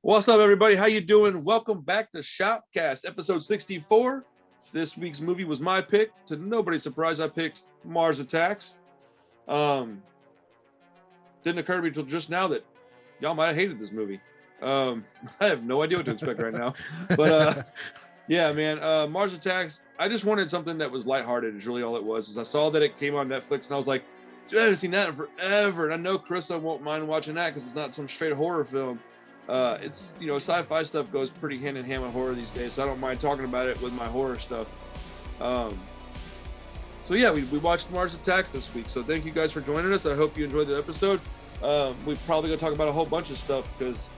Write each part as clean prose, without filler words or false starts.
What's up, everybody? How you doing? Welcome back to SHOPcast, episode 64. This week's movie was my pick. To nobody's surprise, I picked Barge Tax. Didn't occur to me until just now that y'all might have hated this movie. I have no idea what to expect right now. But yeah, man, Barge Tax, I just wanted something that was lighthearted is really all it was. Is I saw that it came on Netflix and I was like, dude, I haven't seen that in forever. And I know Krista won't mind watching that because it's not some straight horror film. It's, you know, sci-fi stuff goes pretty hand in hand with horror these days, so I don't mind talking about it with my horror stuff. So yeah, we watched Barge Tax this week, so thank you guys for joining us. I hope you enjoyed the episode. We're probably gonna talk about a whole bunch of stuff because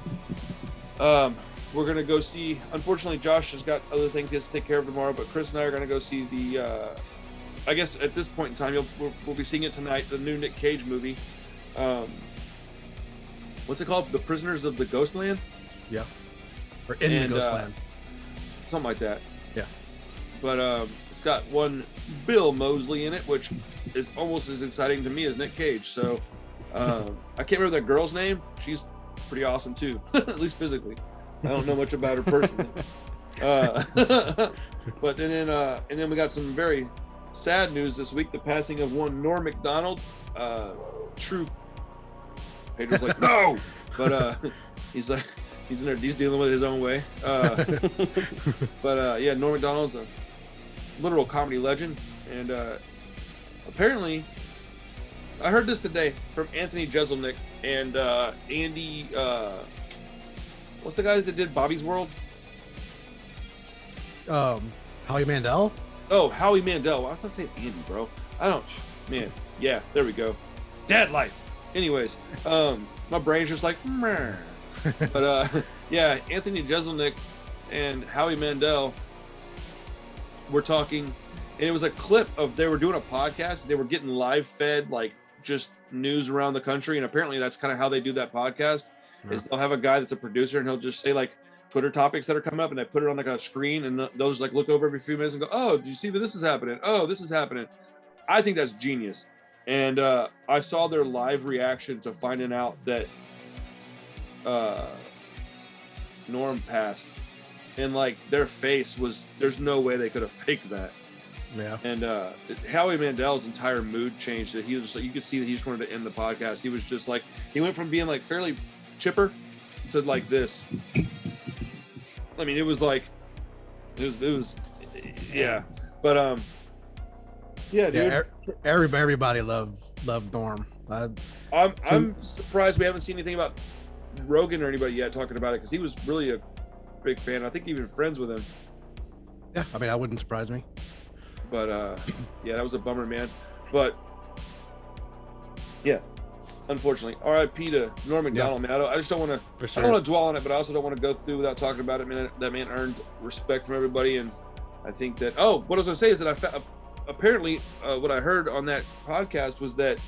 we're gonna go see, unfortunately Josh has got other things he has to take care of tomorrow, but Chris and I are gonna go see the I guess at this point in time we'll be seeing it tonight, the new Nick Cage movie. What's it called? The Prisoners of the Ghostland? Yeah. Or in the Ghostland. Something like that. Yeah. But it's got one Bill Moseley in it, which is almost as exciting to me as Nick Cage. So I can't remember that girl's name. She's pretty awesome too, at least physically. I don't know much about her personally. But and then we got some very sad news this week: the passing of one Norm Macdonald, true. Pedro's like, no, but he's like, he's in there, he's dealing with it his own way. But yeah, Norm Macdonald's a literal comedy legend, and apparently, I heard this today from Anthony Jeselnik and Andy. What's the guys that did Bobby's World? Howie Mandel. Oh, Howie Mandel. I was gonna say Andy, bro. I don't. Man, yeah, there we go. Dad life. Anyways, my brain's just like, meh. But yeah, Anthony Jeselnik and Howie Mandel were talking, and it was a clip of they were doing a podcast. They were getting live fed like just news around the country, and apparently that's kind of how they do that podcast. Yeah. Is they'll have a guy that's a producer, and he'll just say like Twitter topics that are coming up, and they put it on like a screen, and those like look over every few minutes and go, oh, do you see that this is happening? Oh, this is happening. I think that's genius. And I saw their live reaction to finding out that Norm passed, and like their face was, there's no way they could have faked that. Yeah. And Howie Mandel's entire mood changed. That he was just like, you could see that he just wanted to end the podcast. He was just like, he went from being like fairly chipper to like this. I mean, it was like, it was yeah. But yeah, dude. Yeah, everybody loved Norm. I'm surprised we haven't seen anything about Rogan or anybody yet talking about it, because he was really a big fan. I think even friends with him. Yeah, I mean, that wouldn't surprise me. But yeah, that was a bummer, man. But yeah, unfortunately, R.I.P. to Norm Macdonald, man. I just don't want to. Sure. I don't want to dwell on it, but I also don't want to go through without talking about it. Man, that man earned respect from everybody, and I think that. Oh, what I was gonna say is that apparently, what I heard on that podcast was that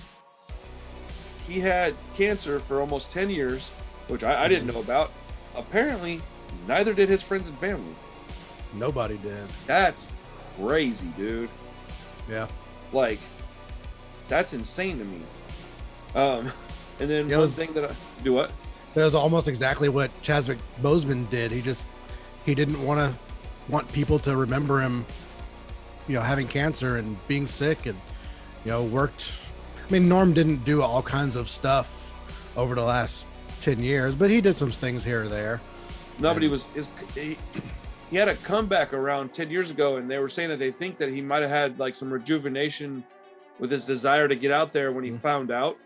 he had cancer for almost 10 years, which I didn't know about. Apparently, neither did his friends and family. Nobody did. That's crazy, dude. Yeah. Like, that's insane to me. And then one thing that I do what? That was almost exactly what Chadwick Boseman did. He didn't want people to remember him, you know, having cancer and being sick, and you know, worked. I mean, Norm didn't do all kinds of stuff over the last 10 years, but he did some things here or there. Nobody he had a comeback around 10 years ago, and they were saying that they think that he might have had like some rejuvenation with his desire to get out there when he found out.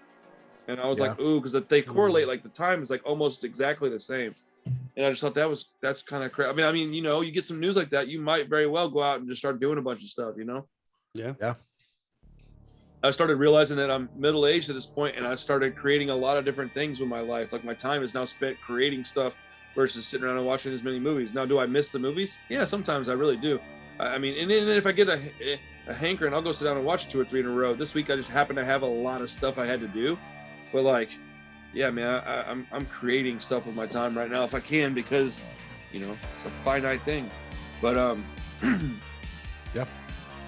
And I was like, ooh, because they correlate, like the time is like almost exactly the same. And I just thought that's kind of crazy. I mean, you know, you get some news like that, you might very well go out and just start doing a bunch of stuff, you know? Yeah. I started realizing that I'm middle-aged at this point, and I started creating a lot of different things with my life. Like my time is now spent creating stuff versus sitting around and watching as many movies. Now, do I miss the movies? Yeah, sometimes I really do. I mean, and then if I get a hankering, I'll go sit down and watch 2 or 3 in a row. This week, I just happened to have a lot of stuff I had to do. But like, yeah, man, I'm creating stuff with my time right now if I can, because, you know, it's a finite thing. But yeah.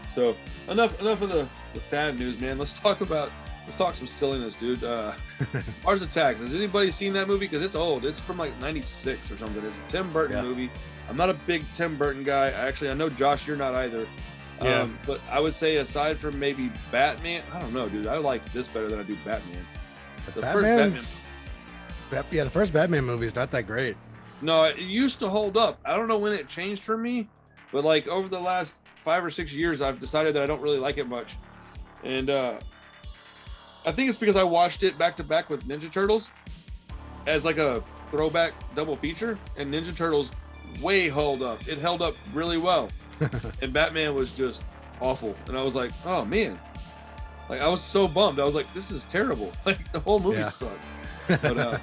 So enough of the sad news, man. Let's talk about let's talk some silliness, dude. Barge Tax. Has anybody seen that movie? Because it's old. It's from like '96 or something. It's a Tim Burton movie. I'm not a big Tim Burton guy. Actually, I know Josh, you're not either. Yeah. But I would say aside from maybe Batman, I don't know, dude. I like this better than I do Batman. The first Batman movie is not that great. No, it used to hold up. I don't know when it changed for me, but like over the last 5 or 6 years, I've decided that I don't really like it much. And I think it's because I watched it back to back with Ninja Turtles as like a throwback double feature, and Ninja Turtles way held up. It held up really well. And Batman was just awful. And I was like, oh man. Like I was so bummed. I was like, this is terrible. Like the whole movie sucked. But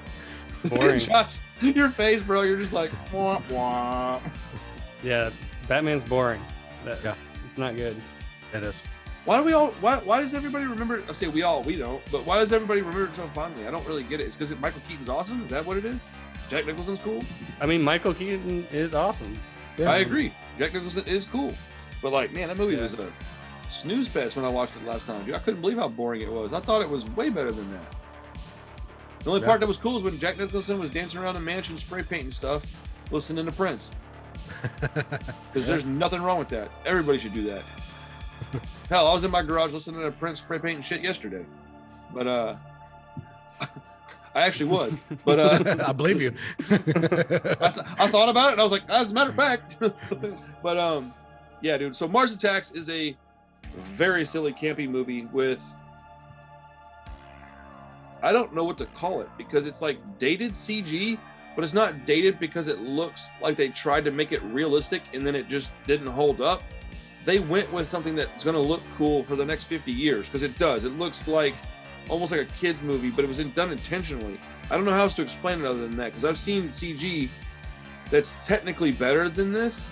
it's boring. Josh, your face, bro, you're just like wah, wah. Yeah, Batman's boring. It's not good. It is. Why does everybody remember? I say we don't, but why does everybody remember it so fondly? I don't really get it. It's because Michael Keaton's awesome? Is that what it is? Jack Nicholson's cool? I mean, Michael Keaton is awesome. Yeah. I agree. Jack Nicholson is cool. But like, man, that movie was a snooze fest when I watched it last time. Dude, I couldn't believe how boring it was. I thought it was way better than that. The only part that was cool is when Jack Nicholson was dancing around the mansion, spray painting stuff, listening to Prince. Because there's nothing wrong with that. Everybody should do that. Hell, I was in my garage listening to Prince spray painting shit yesterday. But I actually was. But I believe you. I thought about it and I was like, as a matter of fact. But yeah, dude. So Mars Attacks is a very silly, campy movie with, I don't know what to call it because it's like dated CG, but it's not dated because it looks like they tried to make it realistic and then it just didn't hold up. They went with something that's going to look cool for the next 50 years because it does. It looks like almost like a kid's movie, but it was done intentionally. I don't know how else to explain it other than that because I've seen CG that's technically better than this,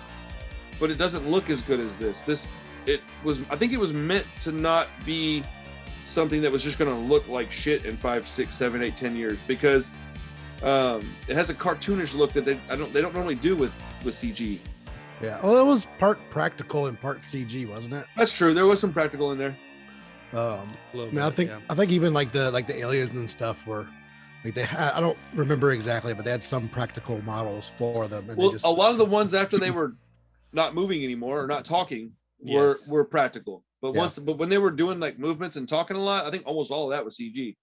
but it doesn't look as good as this. I think it was meant to not be something that was just going to look like shit in 5, 6, 7, 8, 10 years because it has a cartoonish look that they don't normally do with CG. Yeah. Well, it was part practical and part CG, wasn't it? That's true. There was some practical in there. I think even like the aliens and stuff were like they had. I don't remember exactly, but they had some practical models for them. And a lot of the ones after they were not moving anymore or not talking were practical. But but when they were doing like movements and talking a lot, I think almost all of that was CG.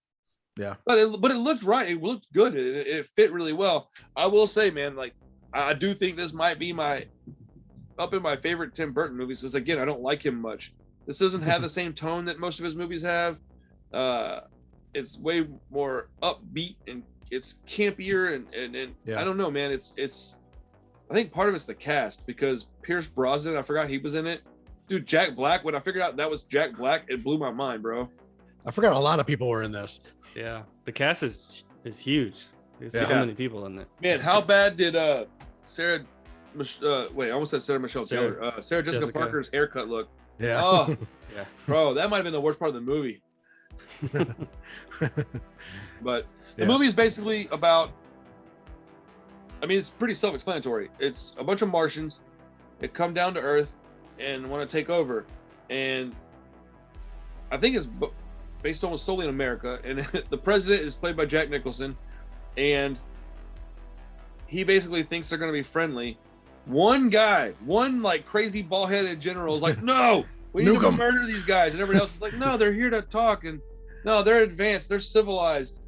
Yeah. But it looked right. It looked good. It fit really well. I will say, man, like I do think this might be up in my favorite Tim Burton movies because again, I don't like him much. This doesn't have the same tone that most of his movies have. It's way more upbeat and it's campier and I don't know, man. It's I think part of it's the cast because Pierce Brosnan, I forgot he was in it. Dude, Jack Black, when I figured out that was Jack Black, it blew my mind, bro. I forgot a lot of people were in this. Yeah, the cast is huge. There's so many people in it. Man, how bad did Sarah I almost said Sarah Michelle Gellar. Sarah Jessica Parker's haircut look? Yeah. Oh, yeah. Bro, that might have been the worst part of the movie. But the movie is basically about, I mean, it's pretty self-explanatory. It's a bunch of Martians that come down to Earth and want to take over. And I think it's based almost solely in America. And the president is played by Jack Nicholson. And he basically thinks they're going to be friendly. One like crazy bald-headed general is like, no, we need to murder these guys. And everybody else is like, no, they're here to talk. And no, they're advanced. They're civilized.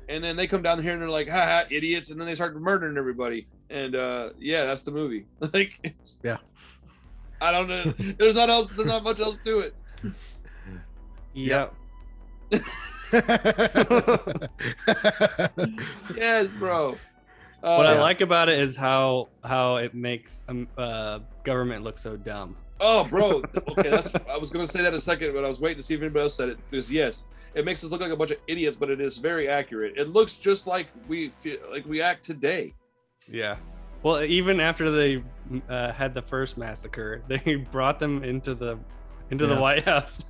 And then they come down here and they're like, ha, idiots. And then they start murdering everybody. And that's the movie. Like, I don't know. There's not much else to it. Yep. Yes, bro. What I like about it is how it makes government look so dumb. Oh, bro. Okay, I was gonna say that in a second, but I was waiting to see if anybody else said it. Because yes, it makes us look like a bunch of idiots, but it is very accurate. It looks just like we act today. Yeah. Well, even after they had the first massacre, they brought them into the White House,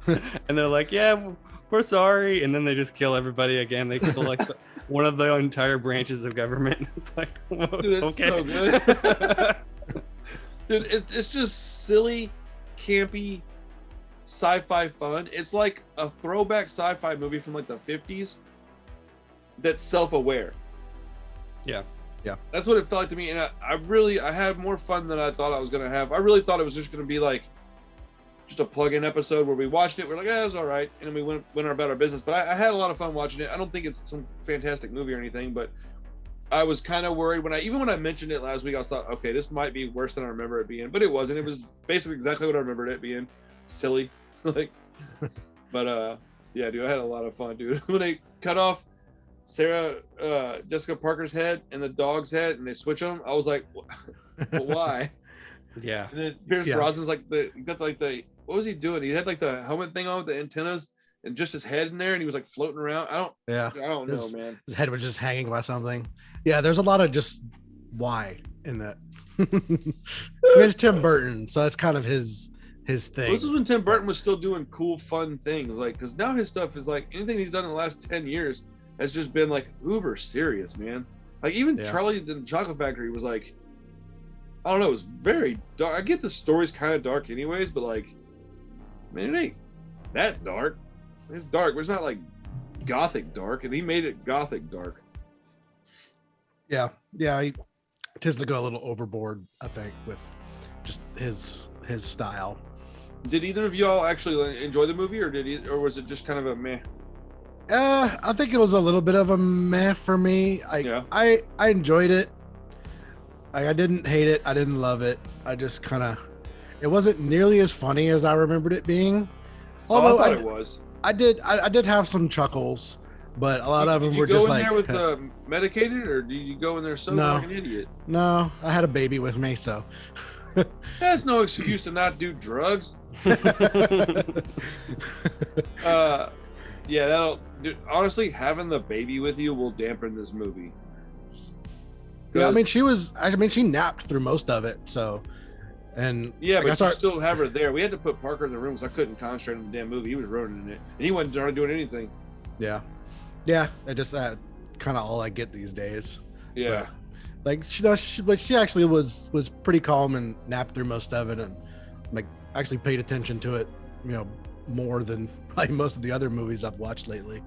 and they're like, "Yeah, we're sorry," and then they just kill everybody again. They kill like one of the entire branches of government. It's like, dude, it's so good. Dude, it's just silly, campy sci-fi fun. It's like a throwback sci-fi movie from like the 50s that's self-aware. Yeah. That's what it felt like to me, and I had more fun than I thought I was gonna have. I really thought it was just gonna be like just a plug-in episode where we watched it, we're like, it was all right, and then we went about our business. But I had a lot of fun watching it. I don't think it's some fantastic movie or anything, but I was kind of worried when I mentioned it last week. I was thought, okay, this might be worse than I remember it being, but it wasn't. It was basically exactly what I remembered it being. Silly, like, but yeah, dude, I had a lot of fun, dude. When they cut off Jessica Parker's head and the dog's head, and they switch them, I was like, well, why? Yeah. And then Pierce Brosnan's like what was he doing? He had like the helmet thing on with the antennas and just his head in there, and he was like floating around. I don't know, man. His head was just hanging by something. Yeah, there's a lot of just why in that. I mean, it's Tim Burton, so that's kind of his thing. Well, this is when Tim Burton was still doing cool, fun things, like, because now his stuff is like anything he's done in the last 10 years has just been like uber serious, man. Like even Charlie the Chocolate Factory was like, I don't know, it was very dark. I get the story's kind of dark anyways, but like, man, it ain't that dark. It's dark, but it's not like gothic dark, and he made it gothic dark. Yeah, he tends to go a little overboard, I think, with just his style. Did either of y'all actually enjoy the movie, or was it just kind of a meh? I think it was a little bit of a meh for me. I enjoyed it. I didn't hate it. I didn't love it. I just kind of, it wasn't nearly as funny as I remembered it being. Although I thought it was. I did have some chuckles, but a lot of them were just like. Did you go in there with medicated, or did you go in there sober like an idiot? No, I had a baby with me, so. That's no excuse to not do drugs. Yeah, dude, honestly, having the baby with you will dampen this movie. Yeah, I mean, she napped through most of it, so. And yeah, but you still have her there. We had to put Parker in the room because I couldn't concentrate on the damn movie. He was ruining it, and he wasn't doing anything. Yeah, I just that kind of all I get these days. Yeah, but, like she actually was pretty calm and napped through most of it, and like actually paid attention to it, more than probably most of the other movies I've watched lately.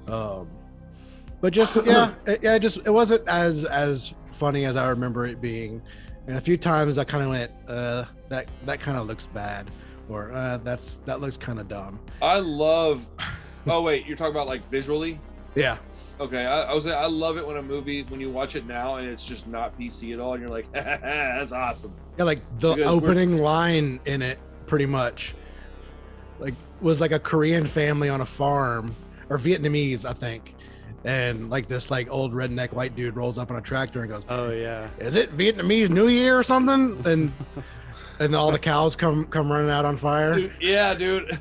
But just it wasn't as funny as I remember it being. And a few times I kind of went, that kind of looks bad, or that looks kind of dumb. I love. Oh wait, you're talking about like visually? Yeah. Okay, I love it when when you watch it now and it's just not PC at all, and you're like, that's awesome. Yeah, like the opening line in it, pretty much, like was like a Korean family on a farm, or Vietnamese, I think. And like this like old redneck white dude rolls up on a tractor and goes, "Oh yeah, is it Vietnamese New Year or something?" And all the cows come running out on fire. Dude.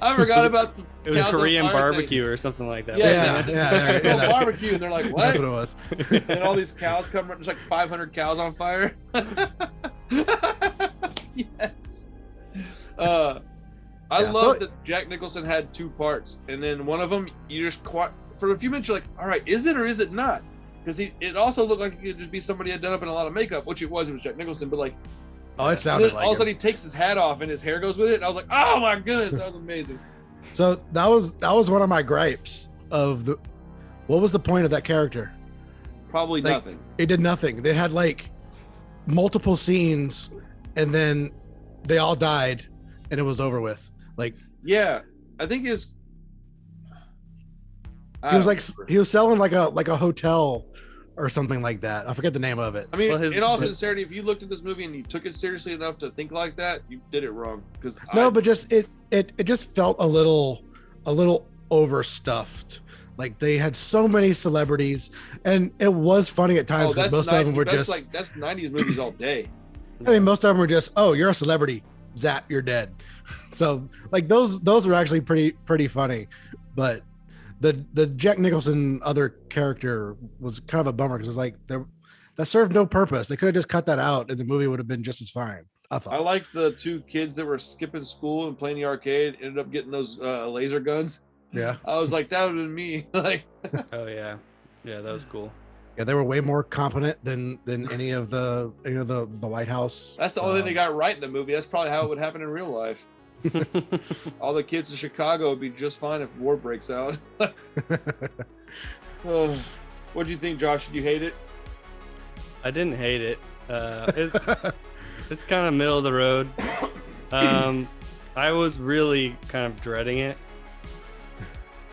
I forgot about the. It was Korean barbecue or something like that. Yeah, barbecue, and they're like, "What?" That's what it was. And all these cows come. There's like 500 cows on fire. Yes. I love that Jack Nicholson had two parts, and then one of them you just for a few minutes you're like, all right, is it or is it not? Because it also looked like it could just be somebody had done up in a lot of makeup, which it was Jack Nicholson, but like, it sounded like all of a sudden he takes his hat off and his hair goes with it, and I was like, oh my goodness, that was amazing. So that was one of my gripes of what was the point of that character? Probably like, nothing. It did nothing. They had like multiple scenes, and then they all died, and it was over with. Like, yeah, I think he was selling like a hotel or something like that. I forget the name of it. I mean, in all sincerity, if you looked at this movie and you took it seriously enough to think like that, you did it wrong. But just it just felt a little overstuffed. Like they had so many celebrities, and it was funny at times because most of them were just like that's 90s movies all day. I mean, most of them were just, oh, you're a celebrity, zap, you're dead. So like those were actually pretty funny, but the Jack Nicholson other character was kind of a bummer because it's like that served no purpose. They could have just cut that out and the movie would have been just as fine, I thought. I like the two kids that were skipping school and playing the arcade ended up getting those laser guns. Yeah, I was like, that would have been me. Like, oh yeah, that was cool. Yeah, they were way more competent than any of the White House. That's the only thing they got right in the movie. That's probably how it would happen in real life. All the kids in Chicago would be just fine if war breaks out. What do you think, Josh? Did you hate it? I didn't hate it. It's kind of middle of the road. I was really kind of dreading it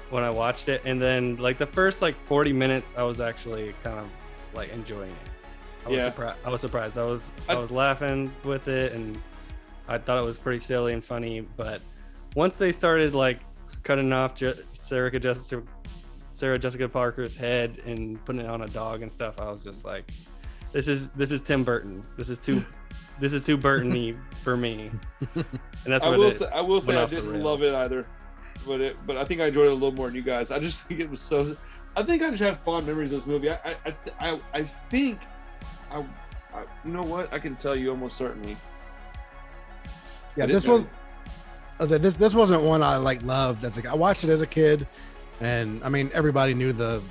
when I watched it, and then like the first like 40 minutes, I was actually kind of like enjoying it. I was surprised. I was laughing with it, and I thought it was pretty silly and funny. But once they started like cutting off Sarah Jessica Parker's head and putting it on a dog and stuff, I was just like, this is Tim Burton. This is too Burton-y for me. And that's I will say I didn't love it either, but I think I enjoyed it a little more than you guys. I just think it was so. I think I just have fond memories of this movie. I think you know what? I can tell you almost certainly. Yeah, this wasn't one I like loved as I watched it as a kid, and I mean everybody knew the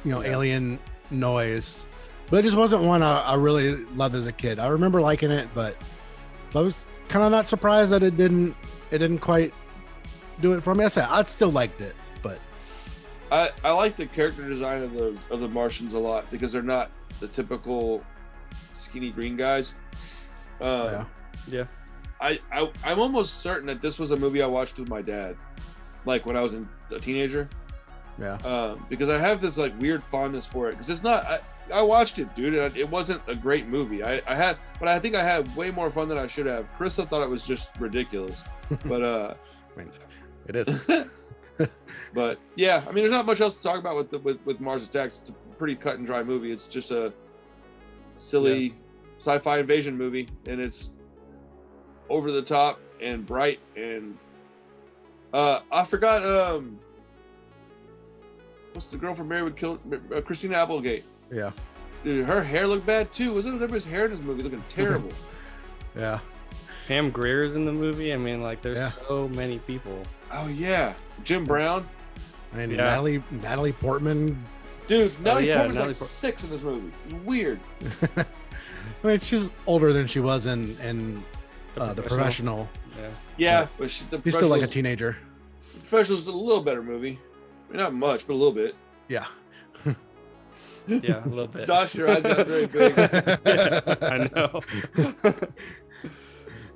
alien noise, but it just wasn't one I really loved as a kid. I remember liking it, but so I was kind of not surprised that it didn't quite do it for me. I still liked it, but I like the character design of the Martians a lot because they're not the typical skinny green guys. Yeah. I'm almost certain that this was a movie I watched with my dad, like when I was a teenager. Yeah. Because I have this like weird fondness for it because it's not. I watched it, dude. And it wasn't a great movie. I think I had way more fun than I should have. Carissa thought it was just ridiculous, but I mean, it is. But yeah, I mean, there's not much else to talk about with Mars Attacks. It's a pretty cut and dry movie. It's just a silly sci-fi invasion movie, and it's over the top and bright. And I forgot what's the girl from Mary Would Kill Christina Applegate. Yeah. Dude, her hair looked bad too. Wasn't everybody's hair in this movie looking terrible? Yeah. Pam Grier's in the movie. I mean, like, there's so many people. Oh yeah, Jim Brown. And Natalie Portman. Dude, Natalie Portman's like 6 in this movie. Weird. I mean, she's older than she was in The Professional. Yeah, but she's still like a teenager. The Professional's a little better movie. I mean, not much, but a little bit. Yeah. Yeah, a little bit. Josh, your eyes got very big. Yeah, I know.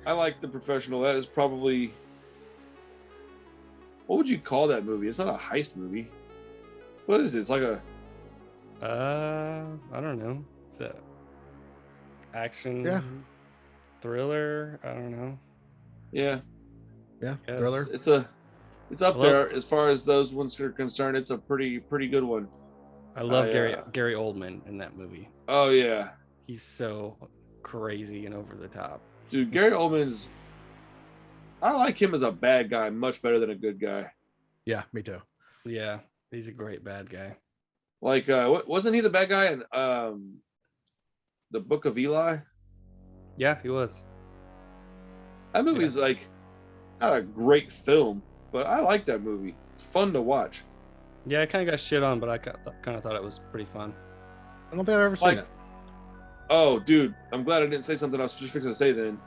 I like The Professional. That is probably... What would you call that movie? It's not a heist movie. What is it? It's like a... I don't know. It's a action thriller. I don't know. Yeah. Yeah, thriller. It's up there as far as those ones are concerned. It's a pretty good one. I love Gary Oldman in that movie. Oh yeah. He's so crazy and over the top. Dude, Gary Oldman's... I like him as a bad guy much better than a good guy. Yeah, me too. Yeah, he's a great bad guy. Like, wasn't he the bad guy in the Book of Eli? Yeah, he was. That movie's like not a great film, but I like that movie. It's fun to watch. Yeah, I kind of got shit on, but I kind of thought it was pretty fun. I don't think I've ever seen it. Oh, dude, I'm glad I didn't say something I was just fixing to say then.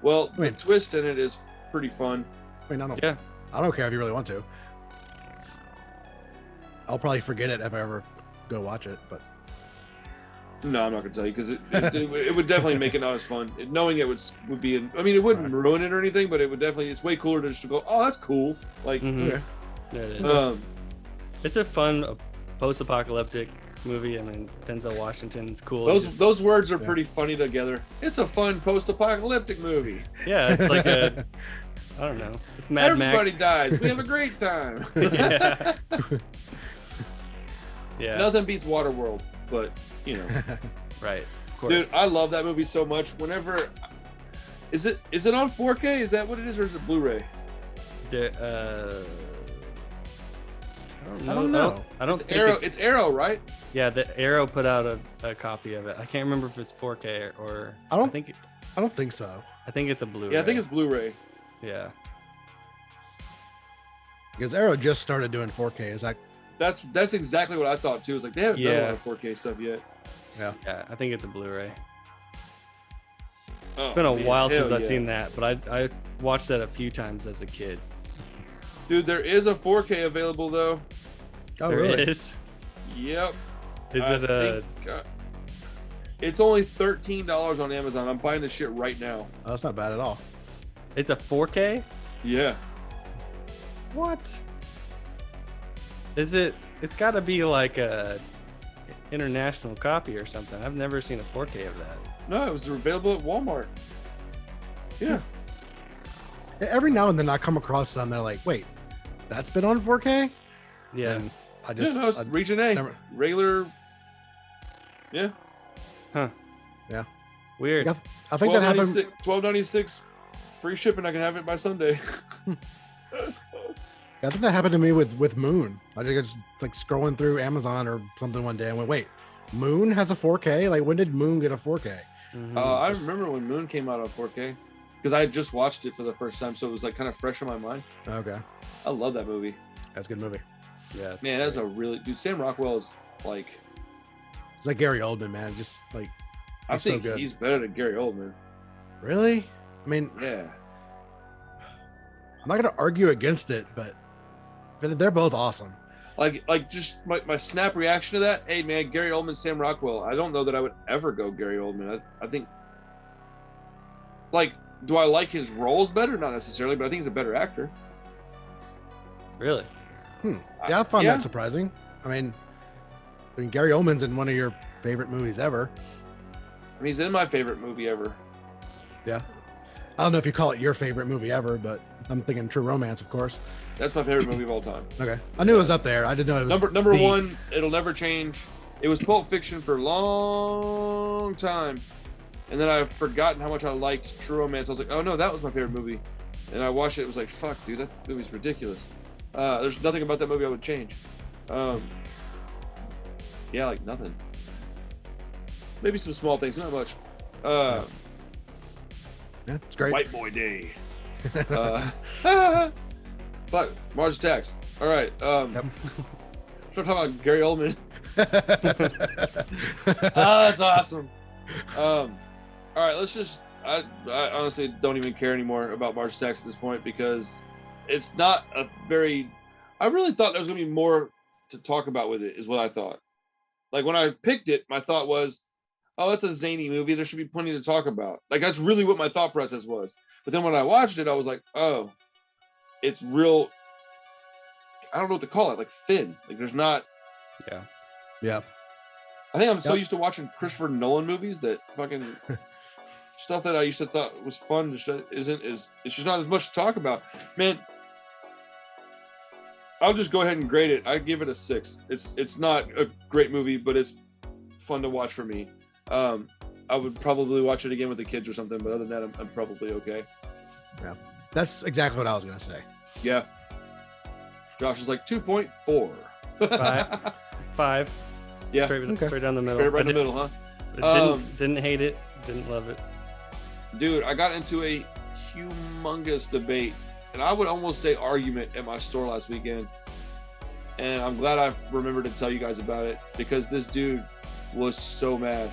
Well, the twist in it is pretty fun. I mean, I don't care if you really want to. I'll probably forget it if I ever go watch it, but no, I'm not gonna tell you because it would definitely make it not as fun. Knowing it would be. I mean, it wouldn't ruin it or anything, but it would definitely. It's way cooler to just go, oh, that's cool. Like, yeah, it is. It's a fun post-apocalyptic movie. I mean, Denzel Washington's cool. Those words are pretty funny together. It's a fun post-apocalyptic movie. Yeah, it's like a. I don't know. It's Mad Max. Everybody dies. We have a great time. Yeah. Yeah. Nothing beats Waterworld, but you know. Right. Of course. Dude, I love that movie so much. Whenever, is it on 4K? Is that what it is, or is it Blu-ray? I don't know. I don't think think it's Arrow, right? Yeah, the Arrow put out a copy of it. I can't remember if it's 4K or. I don't think so. I think it's a Blu-ray. Yeah, I think it's Blu-ray. Yeah. Because Arrow just started doing 4K. Is that? That's exactly what I thought too. It's like they haven't done a lot of 4K stuff yet. Yeah. Yeah, I think it's a Blu-ray. It's been a while since I've yeah. seen that, but I watched that a few times as a kid. Dude, there is a 4K available though. Oh, There really? is. Yep. Is I it a? think, it's only $13 on Amazon. I'm buying this shit right now. Oh, that's not bad at all. It's a 4K. Yeah. What? Is it? It's got to be like a international copy or something. I've never seen a 4K of that. No, it was available at Walmart. Yeah. Every now and then I come across some that are like, wait, that's been on 4K? Yeah. And I just Yeah, no, it's Region A. never- Regular. Yeah. Huh. Yeah. Weird. I think that happened. $12.96 free shipping. I can have it by Sunday. I think that happened to me with Moon. I think I was like scrolling through Amazon or something one day and went, wait, Moon has a 4K? Like, when did Moon get a 4K? Mhm. I remember when Moon came out on 4K because I had just watched it for the first time, so it was like kind of fresh in my mind. Okay. I love that movie. That's a good movie. Yeah. it's Man, that's great. a really dude. Sam Rockwell is like, It's like Gary Oldman, man. Just like, I he's so think good. he's better than Gary Oldman. Really? I mean, Yeah. I'm not going to argue against it, but they're both awesome. Like just my snap reaction to that. Hey man, Gary Oldman, Sam Rockwell. I don't know that I would ever go Gary Oldman. I think, like, do I like his roles better? Not necessarily, but I think he's a better actor. Really. Yeah, I found yeah. that surprising. I mean, Gary Oldman's in one of your favorite movies ever. I mean, he's in my favorite movie ever. Yeah. I don't know if you call it your favorite movie ever, but I'm thinking True Romance, of course. That's my favorite movie of all time. Okay. I knew it was up there. I didn't know it was Number the- one. It'll never change. It was Pulp Fiction for a long time, and then I've forgotten how much I liked True Romance. I was like, oh no, that was my favorite movie, and I watched it. It was like, fuck, dude, that movie's ridiculous. There's nothing about that movie I would change. Yeah, like nothing. Maybe some small things, not much. Yeah, it's great. White Boy Day. Fuck, Barge Tax. All right. Yep. Start talking about Gary Oldman. That's awesome. All right, let's just. I honestly don't even care anymore about Barge Tax at this point because it's not a very. I really thought there was gonna be more to talk about with it. Is what I thought. Like when I picked it, my thought was, oh, it's a zany movie. There should be plenty to talk about. Like that's really what my thought process was. But then when I watched it, I was like, oh, it's real. I don't know what to call it. Like thin. Like there's not. Yeah. Yeah. I think I'm so Yep. used to watching Christopher Nolan movies that fucking stuff that I used to thought was fun it's just not as much to talk about. Man, I'll just go ahead and grade it. I give it a 6. It's not a great movie, but it's fun to watch for me. I would probably watch it again with the kids or something, but other than that, I'm probably okay. That's exactly what I was going to say. Yeah. Josh is like 2.4. 5. Yeah. Straight down the middle. Straight right in the I middle, huh? didn't hate it. Didn't love it. Dude, I got into a humongous debate, and I would almost say argument at my store last weekend. And I'm glad I remembered to tell you guys about it because this dude was so mad.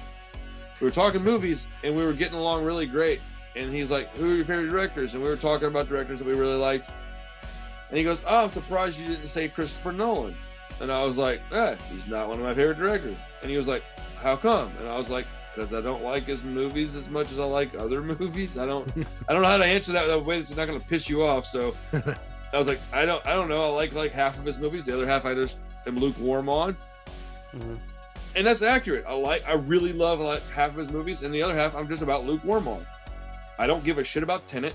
We were talking movies and we were getting along really great. And he's like, who are your favorite directors? And we were talking about directors that we really liked. And he goes, oh, I'm surprised you didn't say Christopher Nolan. And I was like, he's not one of my favorite directors. And he was like, how come? And I was like, because I don't like his movies as much as I like other movies. I don't know how to answer that in a way that's not going to piss you off. So I was like, I don't know. I like half of his movies. The other half I just am lukewarm on. Mhm. And that's accurate. I really love like half of his movies, and the other half I'm just about lukewarm on. I don't give a shit about Tenet.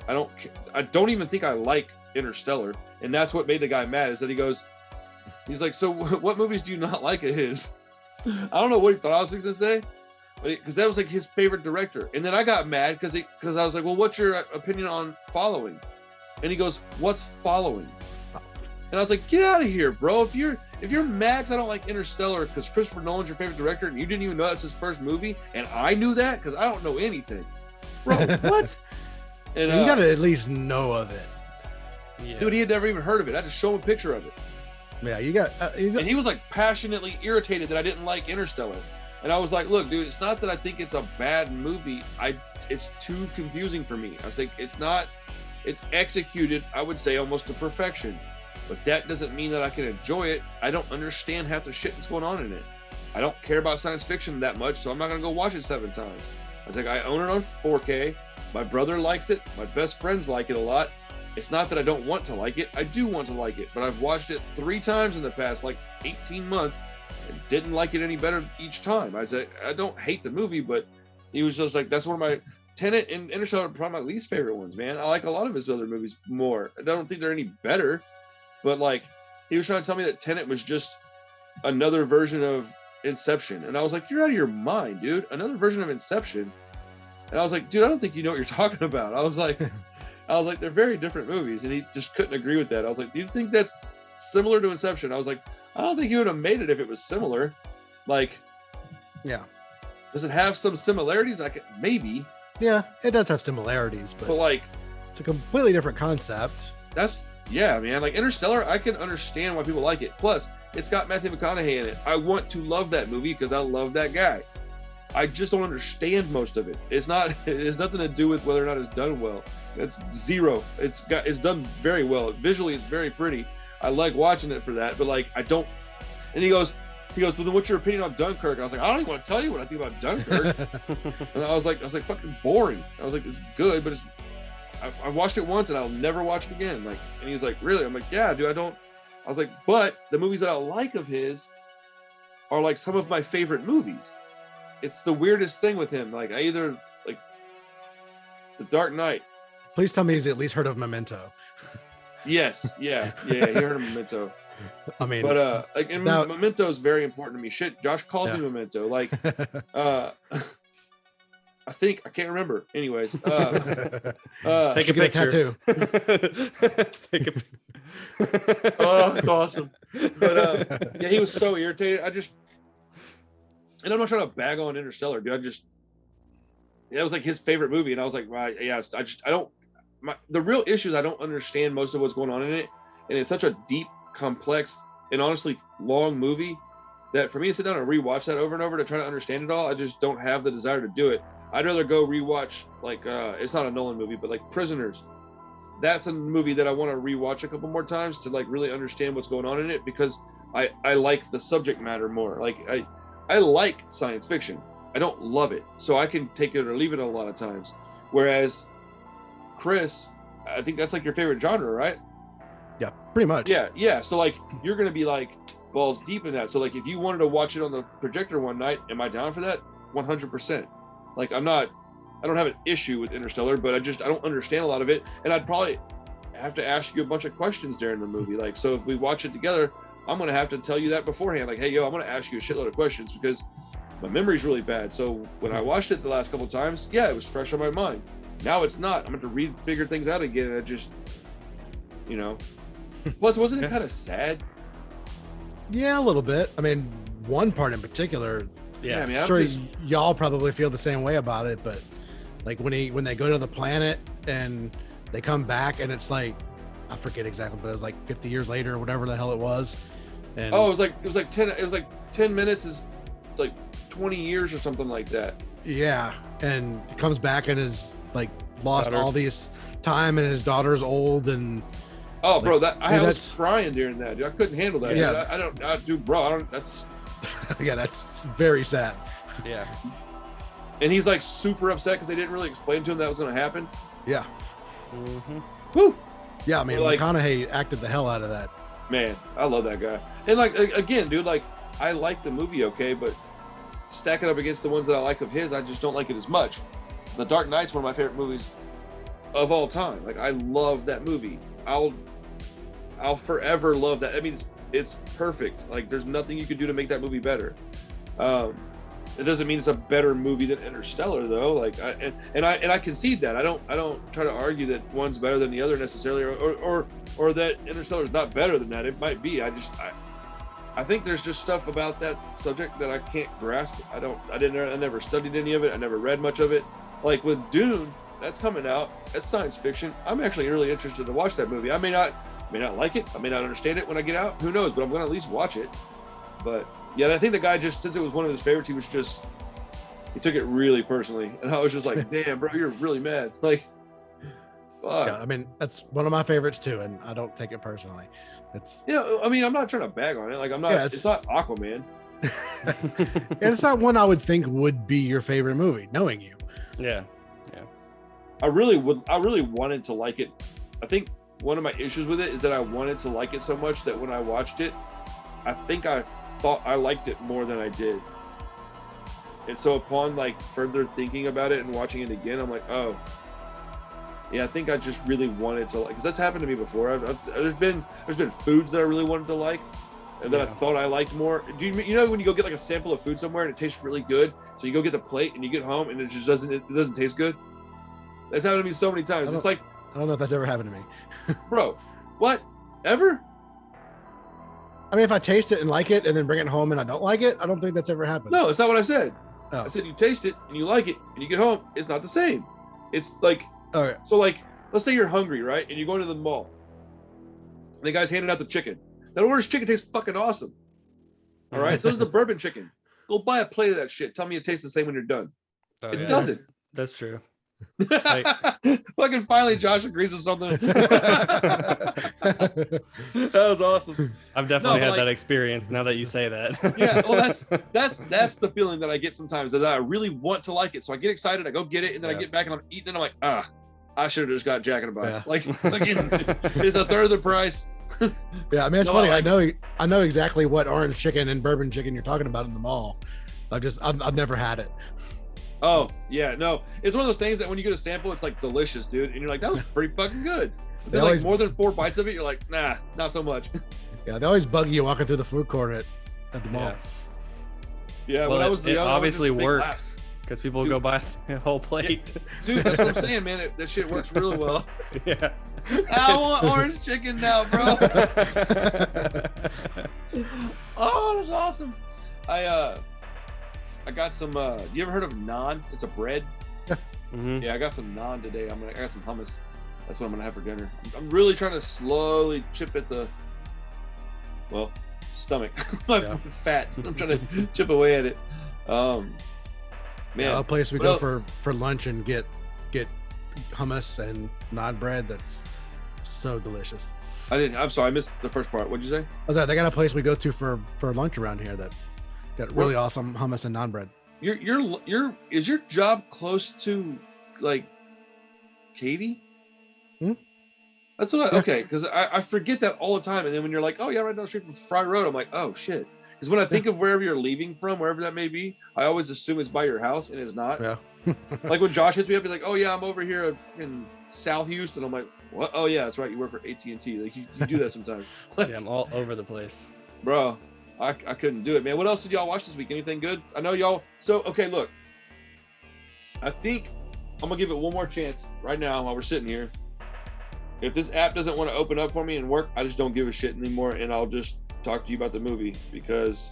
I don't even think I like Interstellar, and that's what made the guy mad. Is that he's like, so what movies do you not like of his? I don't know what he thought I was going to say, because that was like his favorite director. And then I got mad because I was like, well, what's your opinion on Following? And he goes, what's Following? And I was like, get out of here, bro. If you're mad 'cause I don't like Interstellar because Christopher Nolan's your favorite director and you didn't even know that's his first movie, and I knew that because I don't know anything, bro. What? And You got to at least know of it. Yeah. dude, he had never even heard of it. I just showed him a picture of it, Yeah, you got. and he was like passionately irritated that I didn't like Interstellar. And I was like, look, dude, it's not that I think it's a bad movie. It's too confusing for me. I was like, it's executed, I would say, almost to perfection. But that doesn't mean that I can enjoy it. I don't understand half the shit that's going on in it. I don't care about science fiction that much, so I'm not gonna go watch it 7 times. I was like, I own it on 4K. My brother likes it. My best friends like it a lot. It's not that I don't want to like it. I do want to like it, but I've watched it 3 times in the past, like 18 months, and didn't like it any better each time. I said, I don't hate the movie, but he was just like, that's one of my Tenet and Interstellar are probably my least favorite ones, man. I like a lot of his other movies more. I don't think they're any better, but like, he was trying to tell me that Tenet was just another version of Inception. And I was like, you're out of your mind, dude. Another version of Inception. And I was like, dude, I don't think you know what you're talking about. I was like, they're very different movies. And he just couldn't agree with that. I was like, do you think that's similar to Inception? I was like, I don't think you would have made it if it was similar. Like, yeah. Does it have some similarities? Maybe. Yeah, it does have similarities, but like, it's a completely different concept. Yeah, man. Like Interstellar, I can understand why people like it. Plus, it's got Matthew McConaughey in it. I want to love that movie because I love that guy. I just don't understand most of it. It has nothing to do with whether or not it's done well. That's zero. It's done very well. Visually, it's very pretty. I like watching it for that, but like, I don't. And he goes, well, then what's your opinion on Dunkirk? I was like, I don't even want to tell you what I think about Dunkirk. And I was like, fucking boring. I was like, it's good, but I watched it once and I'll never watch it again. Like, and he's like, really? I'm like, yeah, dude, I was like, but the movies that I like of his are like some of my favorite movies. It's the weirdest thing with him. Like, I either like The Dark Knight. Please tell me he's at least heard of Memento. Yes, yeah, he heard of Memento. I mean, but like, and Memento is very important to me. Shit, Josh called me Memento. Like, I can't remember. Anyways, take a picture. Take a. Oh, that's awesome. But yeah, he was so irritated. And I'm not trying to bag on Interstellar, dude. That was like his favorite movie, and I was like, right, yeah. The real issue is I don't understand most of what's going on in it, and it's such a deep, complex, and honestly long movie that for me to sit down and rewatch that over and over to try to understand it all, I just don't have the desire to do it. I'd rather go rewatch like it's not a Nolan movie, but like Prisoners. That's a movie that I want to rewatch a couple more times to like really understand what's going on in it, because I like the subject matter more. Like I like science fiction. I don't love it, so I can take it or leave it a lot of times. Whereas Chris, I think that's like your favorite genre, right? Yeah, pretty much. Yeah. So like, you're gonna be like balls deep in that. So like, if you wanted to watch it on the projector one night, am I down for that? 100%. Like, I don't have an issue with Interstellar, but I don't understand a lot of it, and I'd probably have to ask you a bunch of questions during the movie. Like, so if we watch it together, I'm gonna have to tell you that beforehand. Like, hey, yo, I'm gonna ask you a shitload of questions because my memory's really bad. So when I watched it the last couple of times, yeah, it was fresh on my mind. Now it's not. I'm going to figure things out again, and I just, Plus, wasn't it kind of sad? Yeah, a little bit. I mean, one part in particular. Yeah, I mean, I'm sure y'all probably feel the same way about it, but like when they go to the planet and they come back, and it's like, I forget exactly, but it was like 50 years later or whatever the hell it was. And it was like 10 minutes is like 20 years or something like that. Yeah, and he comes back and is like lost all these time, and his daughter's old, and bro, I was crying during that, dude. I couldn't handle that. Yeah, that's yeah, that's very sad. Yeah, and he's like super upset because they didn't really explain to him that was going to happen. Yeah. Mm-hmm. Woo. Yeah, I mean, like, McConaughey acted the hell out of that. Man, I love that guy. And like, again, dude, like, I like the movie, okay, but stack it up against the ones that I like of his, I just don't like it as much. The Dark Knight's one of my favorite movies of all time. Like, I love that movie. I'll forever love that. I mean, it's perfect. Like, there's nothing you could do to make that movie better. It doesn't mean it's a better movie than Interstellar, though. Like, I concede that. I don't try to argue that one's better than the other necessarily, or that Interstellar is not better than that. It might be. I think there's just stuff about that subject that I can't grasp. I never studied any of it. I never read much of it. Like with Dune, that's coming out. That's science fiction. I'm actually really interested to watch that movie. I may not like it. I may not understand it when I get out. Who knows? But I'm going to at least watch it. But Yeah, I think the guy just, since it was one of his favorites, he took it really personally, and I was just like, damn, bro, you're really mad. Like, fuck. Yeah, I mean, that's one of my favorites too, and I don't take it personally. It's I mean, I'm not trying to bag on it. Like, I'm not. Yeah, it's not Aquaman. And it's not one I would think would be your favorite movie, knowing you. Yeah. I really wanted to like it. I think one of my issues with it is that I wanted to like it so much that when I watched it, I think I thought I liked it more than I did. And so upon like further thinking about it and watching it again, I'm like, oh, yeah, I think I just really wanted to like, because that's happened to me before. There's been foods that I really wanted to like, and that I thought I liked more. Do you know when you go get like a sample of food somewhere and it tastes really good, so you go get the plate and you get home and it just doesn't taste good? That's happened to me so many times. It's like, I don't know if that's ever happened to me. Bro, what? Ever? I mean, if I taste it and like it and then bring it home and I don't like it, I don't think that's ever happened. No, it's not what I said. Oh. I said you taste it and you like it and you get home, it's not the same. It's like, okay. So like, let's say you're hungry, right? And you go into the mall. And the guy's handing out the chicken. That Orange chicken tastes fucking awesome. All right? So does the bourbon chicken. Go buy a plate of that shit. Tell me it tastes the same when you're done. Oh, it doesn't. That's true. Like, fucking finally Josh agrees with something. That was awesome. I've definitely had that experience now that you say that. Yeah, well that's the feeling that I get sometimes, that I really want to like it. So I get excited, I go get it, and then I get back and I'm eating and I'm like, I should have just got Jack in the Box. Yeah. Like it's a third of the price. Yeah, I mean, it's funny. I know exactly what orange chicken and bourbon chicken you're talking about in the mall. I've never had it. Oh yeah, no, it's one of those things that when you get a sample, it's like delicious, dude, and you're like, that was pretty fucking good. But then like more than 4 bites of it, you're like, nah, not so much. Yeah, they always bug you walking through the food court at the mall. Yeah, well, when I was it young, obviously works because people go buy a whole plate. Yeah. Dude, that's what I'm saying, man. That shit works really well. Yeah. I want orange chicken now, bro. Oh, that's awesome. I got some. You ever heard of naan? It's a bread. Mm-hmm. Yeah, I got some naan today. I got some hummus. That's what I'm gonna have for dinner. I'm really trying to slowly chip at the stomach. My fat. I'm trying to chip away at it. Man, a place we go for lunch and get hummus and naan bread. That's so delicious. I'm sorry, I missed the first part. What'd you say? Oh, sorry, they got a place we go to for lunch around here that got really awesome hummus and naan bread. Is your job close to like Katy? That's what okay, because I forget that all the time, and then when you're like, oh yeah, right down the street from Fry Road, I'm like, oh shit. Because when I think of wherever you're leaving from, wherever that may be, I always assume it's by your house, and it's not. Yeah. Like when Josh hits me up, he's like, oh yeah, I'm over here in South Houston. I'm like, what? Oh yeah, that's right, you work for AT&T. Like you do that sometimes. Yeah, I'm all over the place. Bro, I couldn't do it, man. What else did y'all watch this week? Anything good? I know y'all. So, okay, look. I think I'm going to give it one more chance right now while we're sitting here. If this app doesn't want to open up for me and work, I just don't give a shit anymore, and I'll just talk to you about the movie, because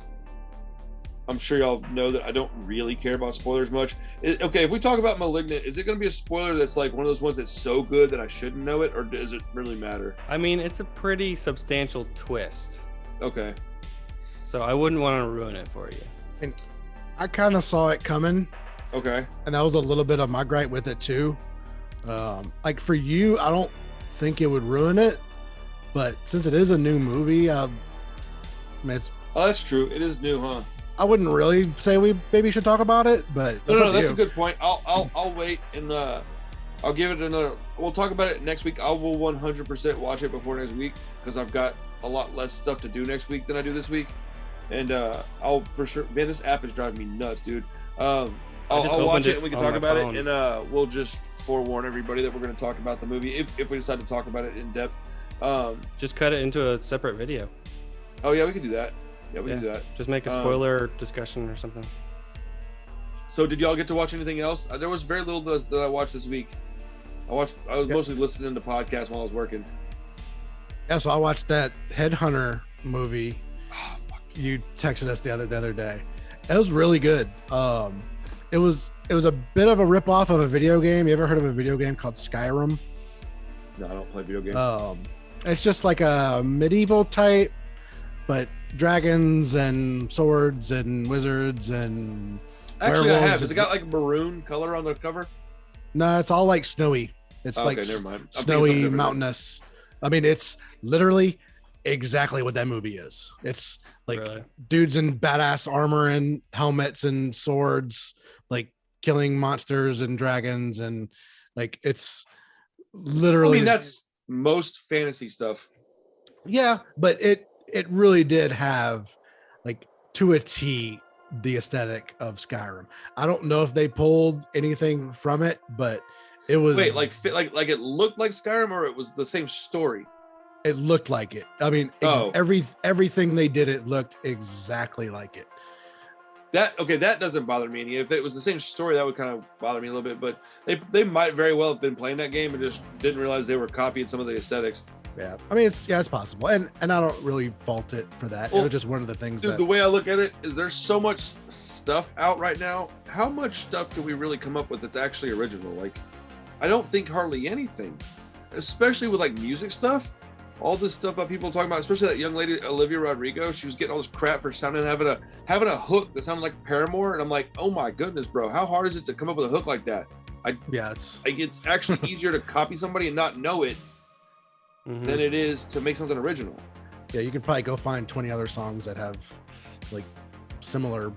I'm sure y'all know that I don't really care about spoilers much. Okay, if we talk about Malignant, is it going to be a spoiler that's like one of those ones that's so good that I shouldn't know it, or does it really matter? I mean, it's a pretty substantial twist. Okay. So I wouldn't want to ruin it for you. And I kind of saw it coming. Okay. And that was a little bit of my gripe with it too. Like for you, I don't think it would ruin it, but since it is a new movie, I mean, that's true. It is new, huh? I wouldn't really say we maybe should talk about it, but that's a good point. I'll wait and I'll give it another. We'll talk about it next week. I will 100% watch it before next week, because I've got a lot less stuff to do next week than I do this week, and I'll for sure. Man, this app is driving me nuts, dude. I'll watch it and we can talk about it, and we'll just forewarn everybody that we're going to talk about the movie if we decide to talk about it in depth. Just cut it into a separate video. Oh yeah, we can do that. Yeah, we can do that. Just make a spoiler discussion or something. So did y'all get to watch anything else? There was very little that I watched this week. I was mostly listening to podcasts while I was working. Yeah, so I watched that Headhunter movie. You texted us the other day. It was really good. It was a bit of a rip-off of a video game. You ever heard of a video game called Skyrim? No, I don't play video games. It's just like a medieval type, but dragons and swords and wizards and Actually, I werewolves. have. Has it got like maroon color on the cover? No, it's all like snowy. It's Okay, like never mind. I'm thinking something snowy, different. mountainous. I mean, it's literally exactly what that movie is. It's like Really? dudes in badass armor and helmets and swords, like killing monsters and dragons, and like it's literally. I mean, that's most fantasy stuff. Yeah, but it really did have like to a T the aesthetic of Skyrim. I don't know if they pulled anything from it, but it was Wait, like it looked like Skyrim, or it was the same story? it looked like it. I mean, Oh. everything they did, it looked exactly like it. That doesn't bother me any. If it was the same story, that would kind of bother me a little bit. But they might very well have been playing that game and just didn't realize they were copying some of the aesthetics. Yeah, I mean, it's possible, and I don't really fault it for that. Well, it was just one of the things Dude, that the way I look at it is there's so much stuff out right now. How much stuff can we really come up with that's actually original? Like, I don't think hardly anything, especially with like music stuff. All this stuff about people talking about, especially that young lady Olivia Rodrigo. She was getting all this crap for sounding having a hook that sounded like Paramore, and I'm like, oh my goodness, bro, how hard is it to come up with a hook like that? it's It's actually easier to copy somebody and not know it than it is to make something original. yeah, you can probably go find 20 other songs that have like similar.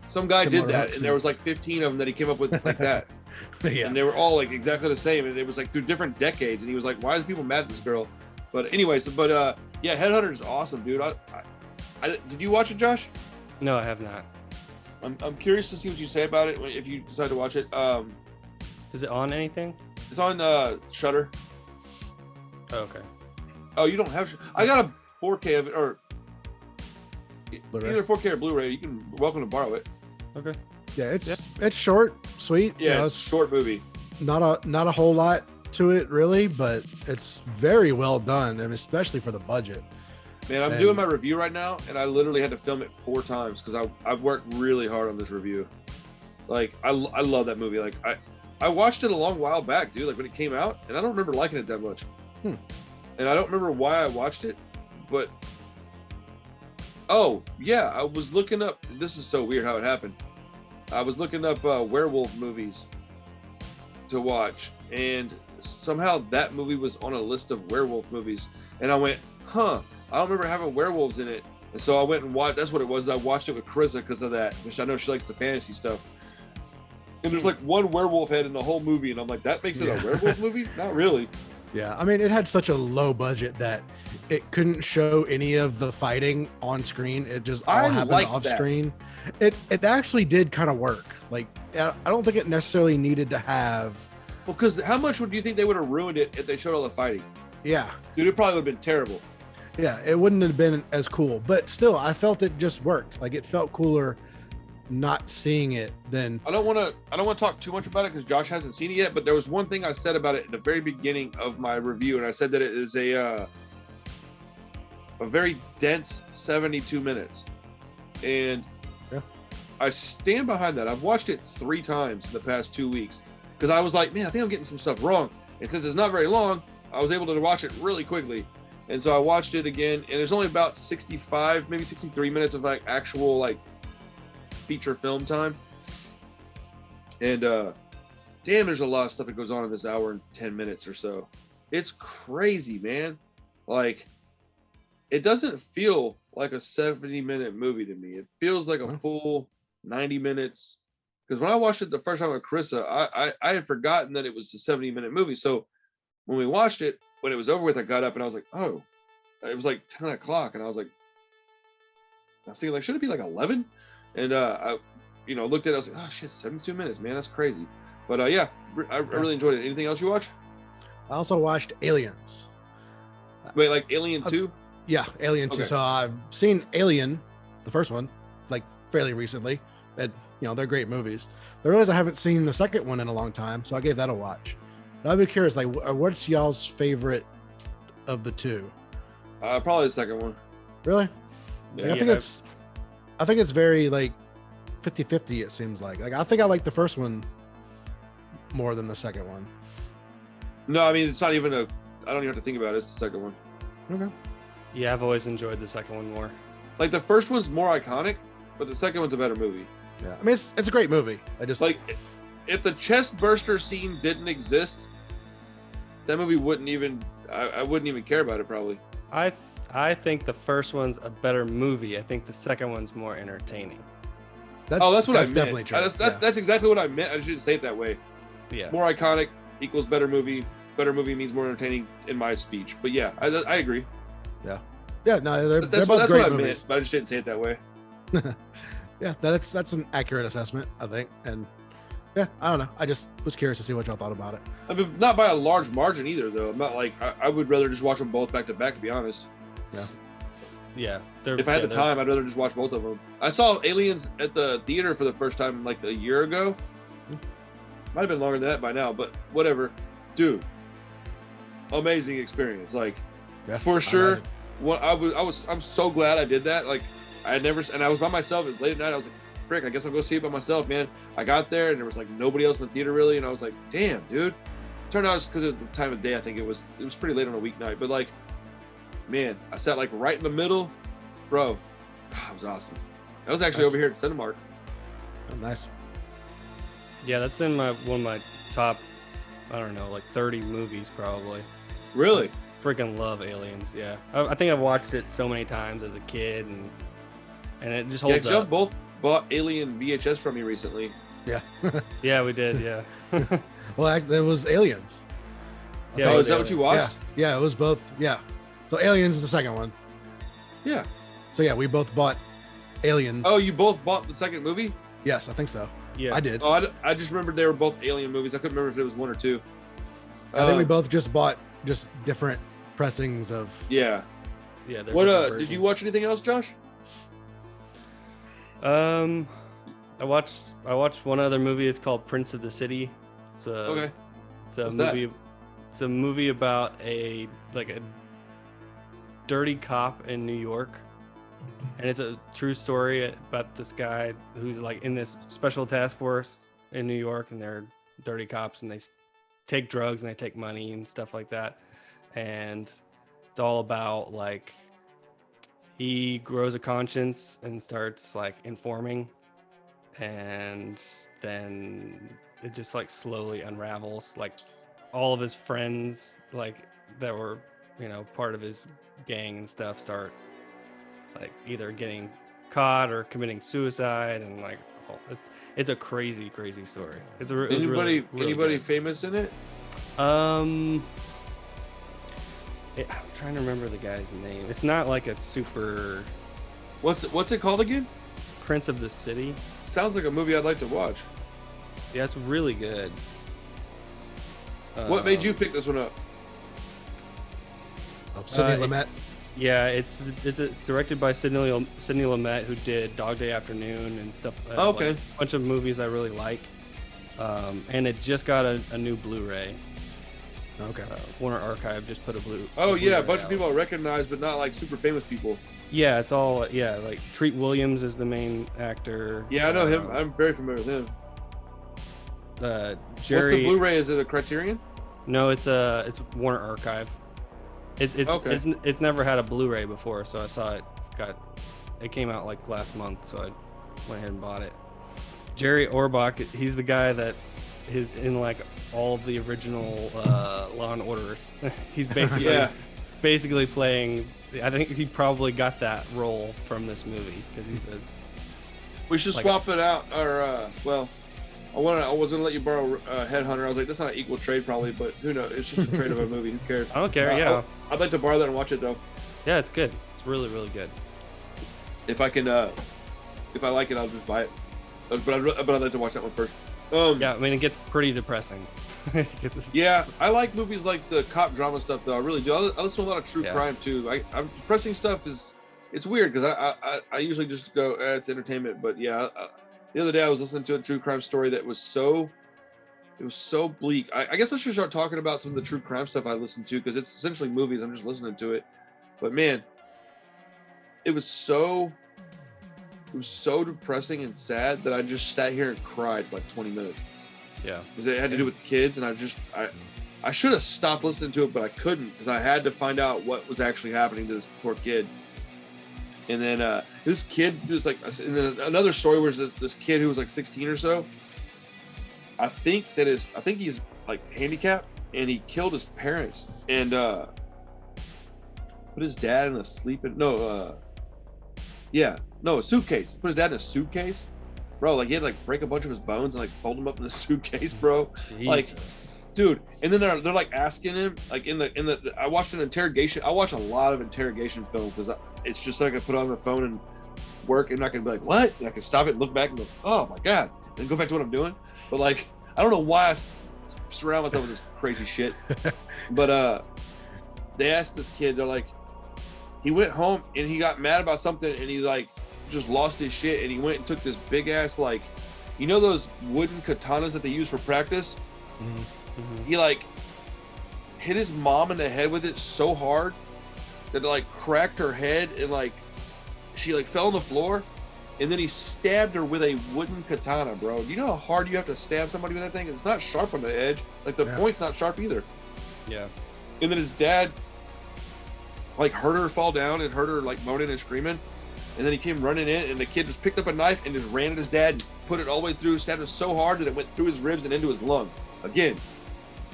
Some guy did Similar that, hooks and there was like 15 of them that he came up with like that. Yeah, And they were all like exactly the same, and it was like through different decades. And he was like, "Why are people mad at this girl?" But anyways, yeah, Headhunter is awesome, dude. I did you watch it, Josh? No, I have not. I'm curious to see what you say about it if you decide to watch it. Is it on anything? It's on Shudder. Oh, okay. Oh, you don't have? I got a 4K of it, or Blu-ray. either 4K or Blu-ray. You can welcome to borrow it. Okay. Yeah, it's short, sweet. Yeah, you know, it's a short movie. not a whole lot to it really, but it's very well done, and especially for the budget. Man, I'm doing my review right now, and I literally had to film it 4 times because I've worked really hard on this review. Like, I love that movie. Like, I watched it a long while back, dude, like when it came out, and I don't remember liking it that much. And I don't remember why I watched it, but oh yeah, I was looking up. This is so weird how it happened. I was looking up werewolf movies to watch, and somehow that movie was on a list of werewolf movies, and I went, huh, I don't remember having werewolves in it. And so I went and watched. That's what it was. I watched it with Carissa because of that, which I know she likes the fantasy stuff. And there's like one werewolf head in the whole movie, and I'm like, that makes it a werewolf movie? Not really. Yeah, I mean, it had such a low budget that it couldn't show any of the fighting on screen. It just all happened off screen. It actually did kind of work. Like, I don't think it necessarily needed to have. Well, because how much would you think they would have ruined it if they showed all the fighting? Yeah. Dude, it probably would have been terrible. Yeah, it wouldn't have been as cool, but still, I felt it just worked. Like, it felt cooler not seeing it than. I don't want to talk too much about it because Josh hasn't seen it yet. But there was one thing I said about it at the very beginning of my review, and I said that it is a very dense 72 minutes, and yeah. I stand behind that. I've watched it 3 times in the past 2 weeks because I was like, man, I think I'm getting some stuff wrong. And since it's not very long, I was able to watch it really quickly. And so I watched it again, and there's only about 65, maybe 63 minutes of like actual like feature film time. And damn, there's a lot of stuff that goes on in this hour and 10 minutes or so. It's crazy, man. Like, it doesn't feel like a 70-minute movie to me. It feels like a full 90 minutes. Because when I watched it the first time with Carissa, I had forgotten that it was a 70-minute movie. So when we watched it, when it was over with, I got up and I was like, oh, it was like 10 o'clock. And I was thinking, like, should it be like 11? And I looked at it, I was like, oh shit, 72 minutes, man, that's crazy. But yeah, I really enjoyed it. Anything else you watched? I also watched Aliens. Wait, like Alien 2? Yeah, Alien 2. Okay. So I've seen Alien, the first one, like fairly recently. And, they're great movies. I realized I haven't seen the second one in a long time, so I gave that a watch. But I'd be curious, like, what's y'all's favorite of the 2? Probably the second one. Really? Yeah, I think it's very like 50-50, it seems like. Like, I think I like the first one more than the second one. No, I mean, it's not even I don't even have to think about it. It's the second one. Okay. Yeah, I've always enjoyed the second one more. Like the first one's more iconic, but the second one's a better movie. Yeah, I mean it's a great movie. I just like if the chest burster scene didn't exist, that movie wouldn't even. I wouldn't even care about it probably. I think the first one's a better movie. I think the second one's more entertaining. That's what I meant. Definitely true. That's exactly what I meant. I just didn't say it that way. Yeah. More iconic equals better movie. Better movie means more entertaining in my speech. But yeah, I agree. Yeah. Yeah. No, they're That's both great what I movies. meant, but I just didn't say it that way. Yeah, that's an accurate assessment, I think. And yeah, I don't know. I just was curious to see what y'all thought about it. I mean, not by a large margin either, though. I'm not like I would rather just watch them both back to back, to be honest. Yeah. Yeah. If I had the time, I'd rather just watch both of them. I saw Aliens at the theater for the first time like a year ago. Might have been longer than that by now, but whatever. Dude, amazing experience. Like, for sure. I'm so glad I did that. Like, I was by myself. It was late at night. I was like, frick, I guess I'll go see it by myself, man. I got there and there was like nobody else in the theater really, and I was like, damn, dude. Turned out it's because of the time of day. I think it was pretty late on a weeknight, but like, man, I sat like right in the middle, bro. It was awesome. That was actually over here at Cinemark. Oh, nice. Yeah, that's in one of my top, I don't know, like 30 movies probably. Really? I freaking love Aliens. Yeah, I think I've watched it so many times as a kid, and it just holds up. Y'all both bought Alien VHS from me recently. Yeah. Yeah, we did. Yeah. Well, it was Aliens. Yeah. Is that what you watched? Yeah, it was both. Yeah. So Aliens is the second one. Yeah. So yeah, we both bought Aliens. Oh, you both bought the second movie? Yes, I think so. Yeah, I did. Oh, I just remembered they were both Alien movies. I couldn't remember if it was one or two. I think we both just bought just different pressings of. Yeah. Yeah. What did you watch anything else, Josh? I watched one other movie. It's called Prince of the City. Okay. It's a What's movie. that? It's a movie about a dirty cop in New York, and it's a true story about this guy who's like in this special task force in New York, and they're dirty cops, and they take drugs and they take money and stuff like that, and it's all about like he grows a conscience and starts like informing, and then it just like slowly unravels. Like all of his friends like that were part of his gang and stuff start like either getting caught or committing suicide, and like it's a crazy story. Anybody good. famous in it? I'm trying to remember the guy's name. It's not like a super. What's it called again? Prince of the City. Sounds like a movie I'd like to watch. Yeah, it's really good. What made you pick this one up? Sidney Lumet. Yeah, it's directed by Sidney Lumet, who did Dog Day Afternoon and stuff. Okay. Like a bunch of movies I really like. And it just got a new Blu-ray. Okay. Warner Archive just put a Blu-ray. Oh yeah, a bunch of people I recognize, but not like super famous people. Yeah, it's all like Treat Williams is the main actor. Yeah, I know him. I'm very familiar with him. Jerry. What's the Blu-ray? Is it a Criterion? No, it's Warner Archive. Okay. It's never had a Blu-ray before, so I saw it. It came out like last month, so I went ahead and bought it. Jerry Orbach, he's the guy that is in like all of the original Law and Orders. He's basically playing. I think he probably got that role from this movie because he's a. We should swap it out, or I was gonna let you borrow Headhunter. I was like, that's not an equal trade probably, but who knows? It's just a trade of a movie. Who cares? I don't care. Yeah. I'd like to borrow that and watch it though. Yeah, it's good. It's really, really good. If I can, if I like it, I'll just buy it. But I'd like to watch that one first. Yeah, I mean, it gets pretty depressing. Yeah, I like movies like the cop drama stuff though. I really do. I listen to a lot of true crime too. Depressing stuff it's weird because I usually just go it's entertainment. But yeah, the other day I was listening to a true crime story that was so bleak. I guess I should start talking about some of the true crime stuff I listen to because it's essentially movies. I'm just listening to it. But man, it was so depressing and sad that I just sat here and cried for like 20 minutes. Yeah. Because it had to do with kids, and I should have stopped listening to it, but I couldn't because I had to find out what was actually happening to this poor kid. And then this kid was like, and then another story was this kid who was like 16 or so. I think he's like handicapped, and he killed his parents and put his dad in a a suitcase. Put his dad in a suitcase, bro. Like he had to like break a bunch of his bones and like fold him up in a suitcase, bro. Jesus. Like, dude. And then they're like asking him, like in the I watched an interrogation. I watch a lot of interrogation films because it's just like I put on the phone and work, and I can be like, what? And I can stop it and look back and go, oh my god, and go back to what I'm doing. But like, I don't know why I surround myself with this crazy shit. But they asked this kid, they're like, he went home and he got mad about something, and he like just lost his shit, and he went and took this big ass, like, you know those wooden katanas that they use for practice? Mm-hmm. He like hit his mom in the head with it so hard that it like cracked her head, and like she like fell on the floor, and then he stabbed her with a wooden katana, bro. Do you know how hard you have to stab somebody with that thing? It's not sharp on the edge, like the point's not sharp either. Yeah. And then his dad like heard her fall down and heard her like moaning and screaming, and then he came running in, and the kid just picked up a knife and just ran at his dad and put it all the way through, stabbed him so hard that it went through his ribs and into his lung. Again,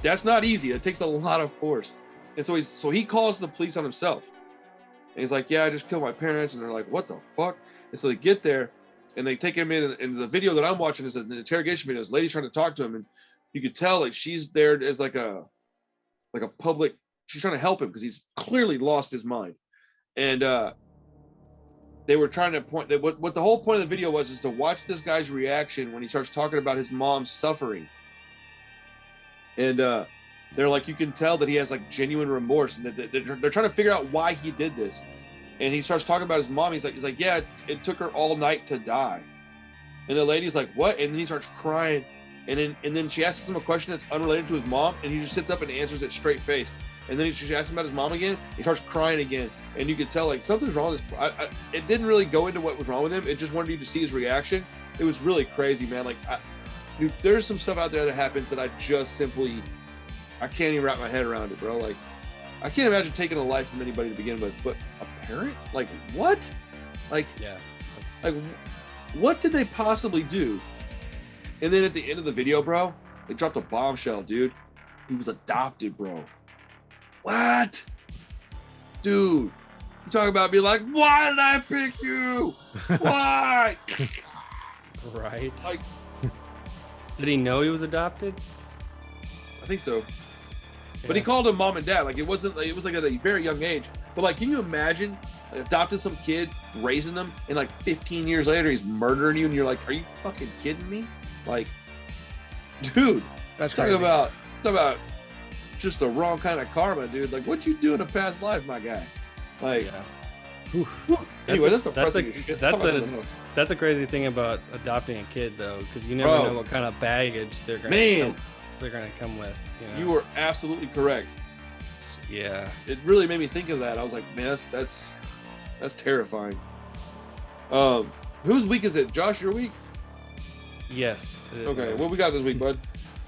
that's not easy. It takes a lot of force. And so he calls the police on himself, and he's like, yeah, I just killed my parents. And they're like, what the fuck? And so they get there and they take him in, and the video that I'm watching is an interrogation video. This lady's trying to talk to him, and you could tell like she's there as like a public, she's trying to help him because he's clearly lost his mind. And they were trying to point that what the whole point of the video was is to watch this guy's reaction when he starts talking about his mom's suffering. And they're like, you can tell that he has like genuine remorse, and that they're trying to figure out why he did this. And he starts talking about his mom. He's like, yeah, it took her all night to die. And the lady's like, what? And then he starts crying. And then she asks him a question that's unrelated to his mom, and he just sits up and answers it straight faced. And then she asks him about his mom again. He starts crying again, and you could tell like something's wrong with this. It didn't really go into what was wrong with him. It just wanted you to see his reaction. It was really crazy, man. Like, dude, there's some stuff out there that happens that I can't even wrap my head around it, bro. Like, I can't imagine taking a life from anybody to begin with, but a parent? Like, what? Like, yeah, like, what did they possibly do? And then at the end of the video, bro, they dropped a bombshell, dude. He was adopted, bro. What? Dude, you talk about being like, why did I pick you? Why? Right. Like, did he know he was adopted? I think so. Yeah. But he called him mom and dad. Like, it was like at a very young age. But like, can you imagine adopting some kid, raising them, and like 15 years later he's murdering you, and you're like, are you fucking kidding me? Like, dude, that's crazy. Talk about just the wrong kind of karma, dude. Like, what you do in a past life, my guy? Like, yeah. Anyway, that's depressing. That's a crazy thing about adopting a kid, though, because you never know what kind of baggage they're gonna come with. You know? You were absolutely correct. Yeah, it really made me think of that. I was like, man, that's terrifying. Whose week is it? Josh, your week? Yes. Okay, what we got this week, bud?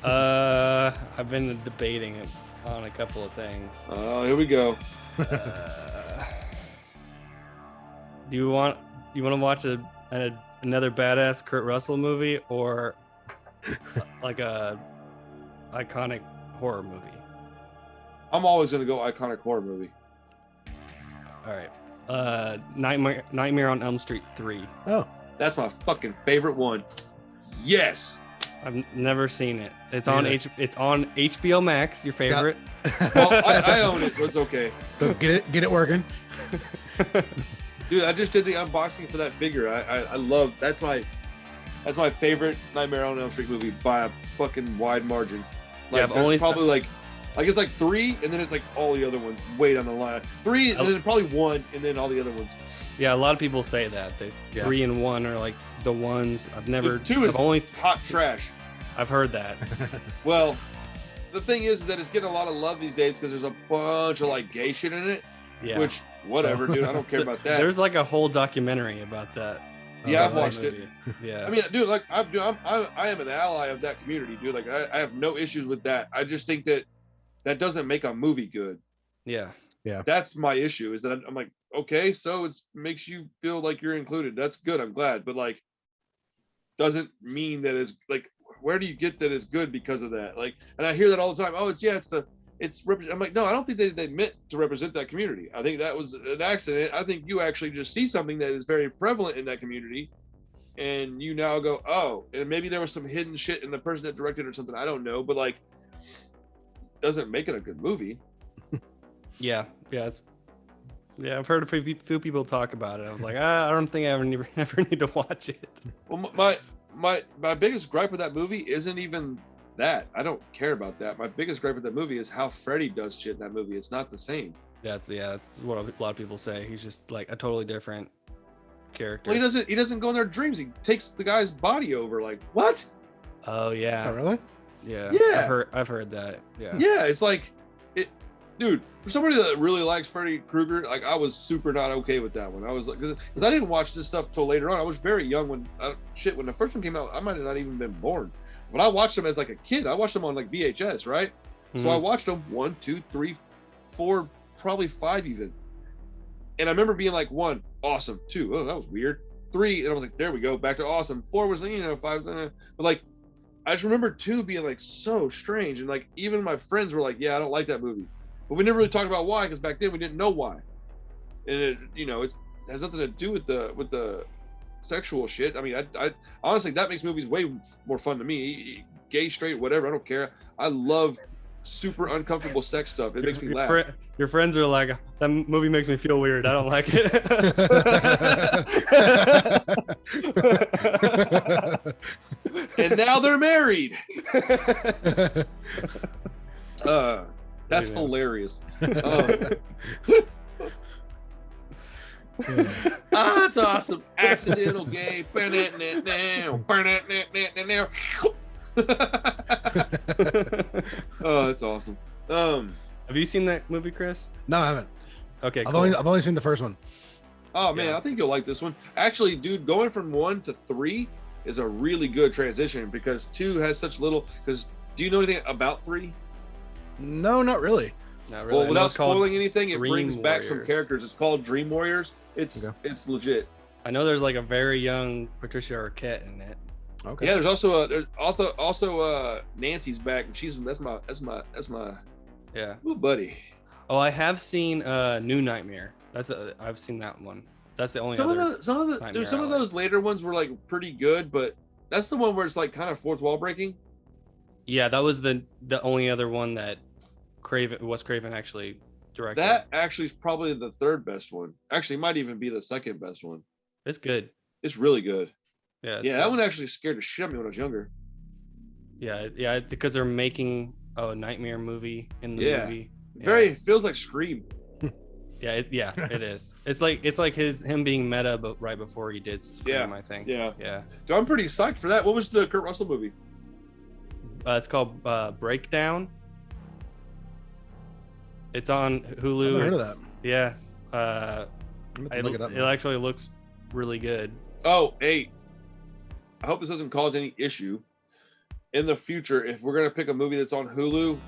I've been debating on a couple of things. Oh, here we go. Do you want to watch another badass Kurt Russell movie, or like a iconic horror movie? I'm always gonna go iconic horror movie. All right. Nightmare on Elm Street 3. Oh, that's my fucking favorite one. Yes. I've never seen it. It's on HBO Max. Your favorite? Yep. Well, I own it, so it's okay. So get it working. Dude, I just did the unboxing for that figure. I love that's my favorite Nightmare on Elm Street movie by a fucking wide margin. Like, yeah, probably like it's like 3, and then it's like all the other ones way down the line. 3, and then probably 1, and then all the other ones. Yeah, a lot of people say that 3 and 1 are like the ones. I've never. 2 is only hot trash. I've heard that. Well, the thing is that it's getting a lot of love these days because there's a bunch of like gay shit in it. Yeah. Which, whatever, dude. I don't care about that. There's like a whole documentary about that. Yeah, I've watched it. Yeah. I mean, dude, like I am an ally of that community, dude. Like I have no issues with that. I just think that doesn't make a movie good. Yeah. Yeah. That's my issue. Is that I'm like, okay, so it makes you feel like you're included. That's good. I'm glad, but like, doesn't mean that it's like, where do you get that it's good because of that? Like, and I hear that all the time. Oh, I'm like, no, I don't think they meant to represent that community. I think that was an accident. I think you actually just see something that is very prevalent in that community, and you now go, oh, and maybe there was some hidden shit in the person that directed or something. I don't know, but like, doesn't make it a good movie. Yeah, I've heard a few people talk about it. I was like, I don't think I ever need to watch it. Well, my biggest gripe with that movie isn't even that. I don't care about that. My biggest gripe with that movie is how Freddy does shit in that movie. It's not the same. That's what a lot of people say. He's just like a totally different character. Well, he doesn't go in their dreams. He takes the guy's body over. Like, what? Oh yeah. Oh, really? Yeah. Yeah. I've heard that. Yeah. Yeah, it's like dude, for somebody that really likes Freddy Krueger, like I was super not okay with that one. I was like, because I didn't watch this stuff till later on. I was very young when the first one came out. I might have not even been born, but I watched them as like a kid. I watched them on like VHS, right? Mm-hmm. So I watched them 1, 2, 3, 4, probably 5 even. And I remember being like, 1, awesome. 2, oh, that was weird. 3, and I was like, there we go, back to awesome. 4 was 5, but like I just remember 2 being like so strange, and like even my friends were like, yeah, I don't like that movie. But we never really talked about why, because back then we didn't know why, and it has nothing to do with the sexual shit. I mean, I honestly, that makes movies way more fun to me. Gay, straight, whatever, I don't care. I love super uncomfortable sex stuff. It makes me laugh. Your friends are like, that movie makes me feel weird. I don't like it. And now they're married. That's hilarious. That's awesome. Accidental gay. Oh, that's awesome. Have you seen that movie, Chris? No, I haven't. Okay, I've only seen the first one. Oh man, I think you'll like this one. Actually, dude, going from 1 to 3 is a really good transition, because 2 has such little. Because do you know anything about 3? No, not really. Not really. Well, without spoiling anything, it Dream brings back some Warriors. characters. It's called Dream Warriors. It's legit. I know there's like a very young Patricia Arquette in it. Okay. Yeah, there's also Nancy's back, and that's my Yeah. ooh, buddy. Oh, I have seen New Nightmare. I've seen that one. That's the only Some other. of those later ones were like pretty good, but that's the one where it's like kind of fourth wall breaking. Yeah, that was the only other one that Wes Craven actually directed. That actually is probably the third best one. Actually, it might even be the second best one. It's good. It's really good. Yeah. Yeah, that one actually scared the shit out of me when I was younger. Yeah, because they're making a nightmare movie in the movie. Very feels like Scream. Yeah, it is. It's like him being meta, but right before he did Scream, I think. Yeah. So I'm pretty psyched for that. What was the Kurt Russell movie? It's called Breakdown. It's on Hulu. I've heard of that. Yeah. It actually looks really good. Oh, hey. I hope this doesn't cause any issue. In the future, if we're gonna pick a movie that's on Hulu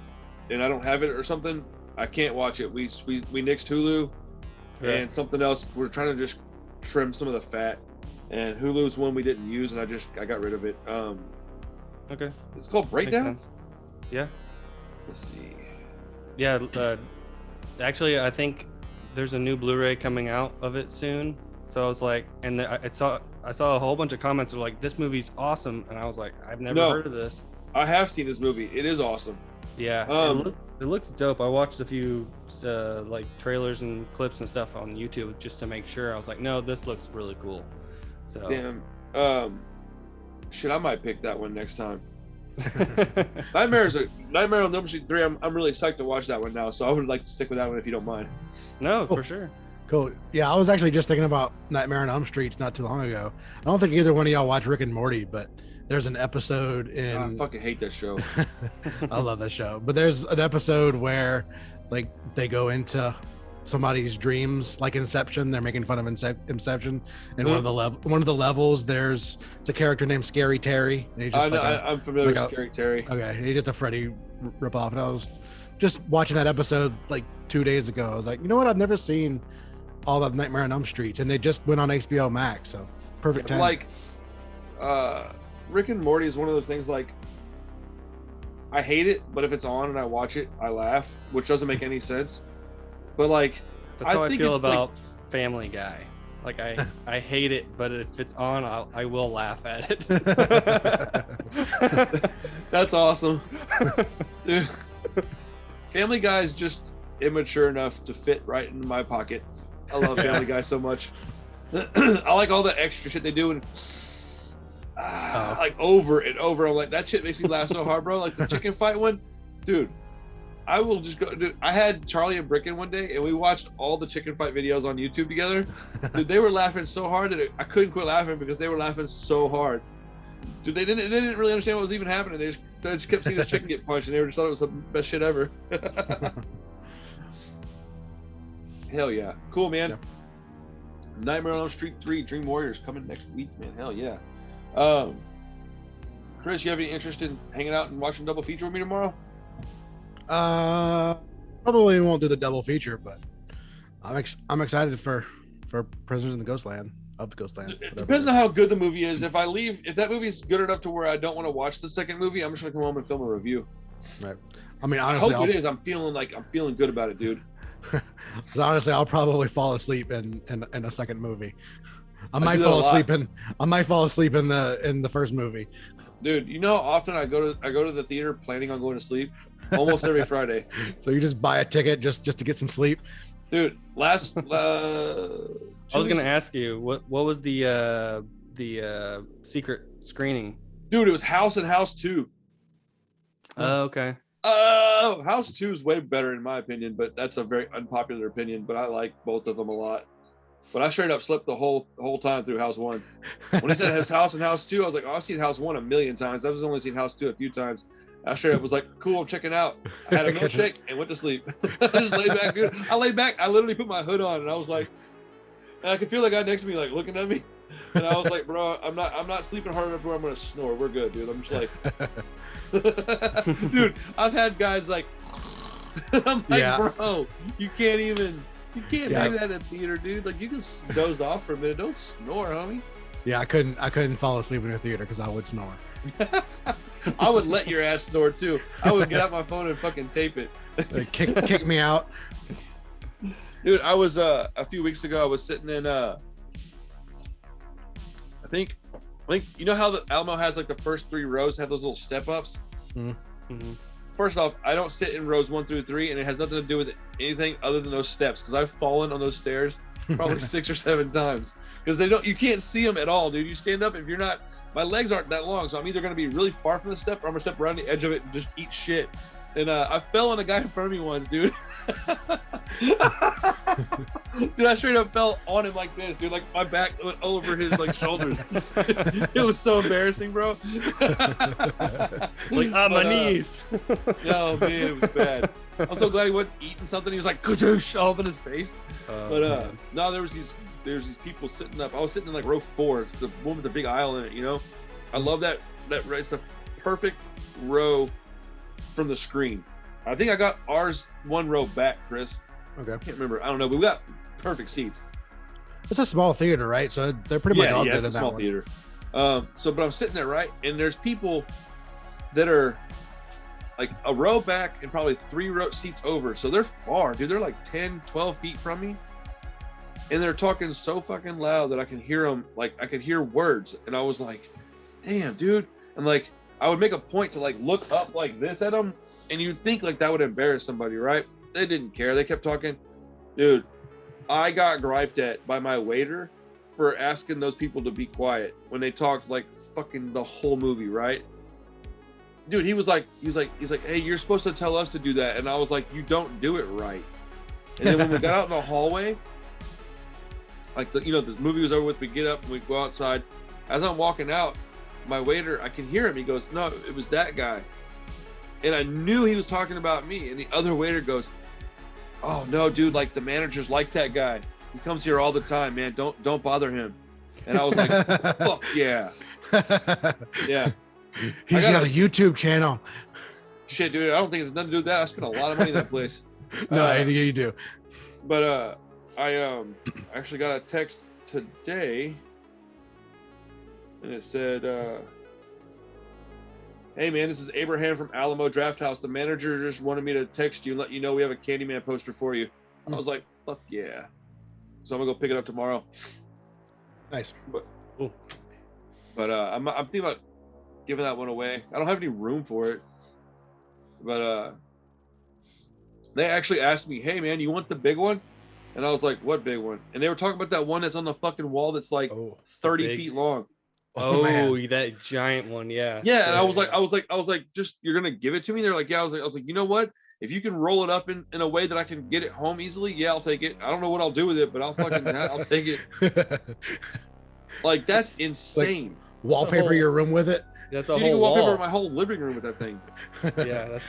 and I don't have it or something, I can't watch it. We nixed Hulu and something else. We're trying to just trim some of the fat. And Hulu's one we didn't use, and I got rid of it. Okay. It's called Breakdown. Yeah. Let's see. Yeah. Actually, I think there's a new Blu-ray coming out of it soon. So I was like, and I saw a whole bunch of comments that were like, "This movie's awesome," and I was like, "I've never heard of this." I have seen this movie. It is awesome. Yeah. It looks dope. I watched a few like trailers and clips and stuff on YouTube just to make sure. I was like, "No, this looks really cool." So. Damn. Shit, I might pick that one next time. Nightmare on Elm Street 3. I'm really psyched to watch that one now, so I would like to stick with that one if you don't mind. No, for sure. Cool. Yeah, I was actually just thinking about Nightmare on Elm Street not too long ago. I don't think either one of y'all watch Rick and Morty, but there's an episode in. I fucking hate that show. I love that show, but there's an episode where, like, they go into somebody's dreams, like Inception. They're making fun of Inception, and one of the levels, it's a character named Scary Terry. And he's just I'm familiar with Scary Terry. Okay, he's just a Freddy ripoff, and I was just watching that episode like 2 days ago. I was like, you know what? I've never seen all of Nightmare on Elm Streets, and they just went on HBO Max, so perfect time. Like, Rick and Morty is one of those things. Like, I hate it, but if it's on and I watch it, I laugh, which doesn't make any sense. But like, That's how I think feel it's about Family Guy. Like I hate it, but if it's on, I will laugh at it. That's awesome. Dude, Family Guy is just immature enough to fit right into my pocket. I love Family Guy so much. I like all the extra shit they do, and like over and over. I'm like, that shit makes me laugh so hard, bro. Like the chicken fight one, dude. I will just go. Dude, I had Charlie and Bricken one day, and we watched all the chicken fight videos on YouTube together. Dude, they were laughing so hard that I couldn't quit laughing because they were laughing so hard. Dude, they didn't really understand what was even happening. They just kept seeing this chicken get punched, and they just thought it was the best shit ever. Hell yeah, cool, man. Yeah. Nightmare on Elm Street 3 Dream Warriors coming next week, man. Hell yeah. Chris, you have any interest in hanging out and watching double feature with me tomorrow? Probably won't do the double feature, but I'm excited for Prisoners in the Ghostland of the Ghostland. It depends on how good the movie is. If that movie's good enough to where I don't want to watch the second movie, I'm just gonna come home and film a review. Right. I mean, honestly, I hope it is. I'm feeling good about it, dude. Honestly, I'll probably fall asleep in a second movie. I might fall asleep in the first movie. Dude, you know how often I go to the theater planning on going to sleep? Almost every Friday. So you just buy a ticket just to get some sleep? Dude, I was gonna ask you what was the secret screening? Dude, it was House and House 2. Oh, okay. House 2 is way better in my opinion, but that's a very unpopular opinion, but I like both of them a lot. But I straight up slept the whole time through House 1. When he said it was House and House 2, I was like, oh, I've seen House 1 a million times. I've only seen House 2 a few times. I straight up was like, cool, I'm checking out. I had a milkshake and went to sleep. I just laid back, dude. I laid back. I literally put my hood on, and I was like, and I could feel the guy next to me like looking at me, and I was like, bro, I'm not sleeping hard enough where I'm gonna snore. We're good, dude. I'm just like, dude. I've had guys like, I'm like, bro, you can't do that in theater, dude. Like, you can doze off for a minute. Don't snore, homie. Yeah, I couldn't fall asleep in a theater because I would snore. I would let your ass snore too. I would get out my phone and fucking tape it. Kick me out. Dude, I was a few weeks ago, I was sitting in I think you know how the Alamo has like the first 3 rows have those little step ups? Mm-hmm. First off, I don't sit in rows 1 through 3, and it has nothing to do with anything other than those steps, because I've fallen on those stairs probably 6 or 7 times, because you can't see them at all, dude. You stand up, if you're not, my legs aren't that long, so I'm either going to be really far from the step, or I'm going to step around the edge of it and just eat shit. And I fell on a guy in front of me once, dude. Dude, I straight up fell on him like this, dude. Like, my back went all over his like shoulders. It was so embarrassing, bro. Like, my knees. Oh man, it was bad. I'm so glad he wasn't eating something. He was like, "Kadoosh," all up in his face. But no, there was these people sitting up. I was sitting in like row 4, the one with the big aisle in it. You know, I love that. It's the perfect row from the screen. I think I got ours 1 row back, Chris. Okay. I can't remember. I don't know, but we got perfect seats. It's a small theater, right? So they're pretty much all good in that one. Yeah, it's a small theater. But I'm sitting there, right? And there's people that are like a row back and probably 3 row seats over. So they're far, dude. They're like 10, 12 feet from me. And they're talking so fucking loud that I can hear them. Like, I could hear words. And I was like, damn, dude. And like, I would make a point to like look up like this at them, and you'd think like that would embarrass somebody, right? They didn't care. They kept talking. Dude, I got griped at by my waiter for asking those people to be quiet when they talked like fucking the whole movie, right? Dude, he was like, hey, you're supposed to tell us to do that. And I was like, you don't do it right. And then when we got out in the hallway, like the movie was over with, we get up and we go outside. As I'm walking out, my waiter, I can hear him. He goes, no, it was that guy. And I knew he was talking about me. And the other waiter goes, oh no, dude, like the manager's like that guy. He comes here all the time, man. Don't bother him. And I was like, fuck yeah. Yeah. He's got a YouTube channel. Shit, dude, I don't think it's nothing to do with that. I spent a lot of money in that place. No, you do. But I actually got a text today, and it said, "Hey man, this is Abraham from Alamo Draft House. The manager just wanted me to text you and let you know we have a Candyman poster for you." I was like, "Fuck yeah!" So I'm gonna go pick it up tomorrow. Nice. But I'm thinking about giving that one away. I don't have any room for it. But they actually asked me, "Hey man, you want the big one?" And I was like, "What big one?" And they were talking about that one that's on the fucking wall that's like 30 feet long. Oh, that giant one, yeah. Yeah, and I was like, just you're gonna give it to me? They're like, yeah. I was like, you know what? If you can roll it up in a way that I can get it home easily, yeah, I'll take it. I don't know what I'll do with it, but I'll take it. Like that's insane. Like, wallpaper your room with it. That's a you whole can wall. wallpaper my whole living room with that thing. Yeah,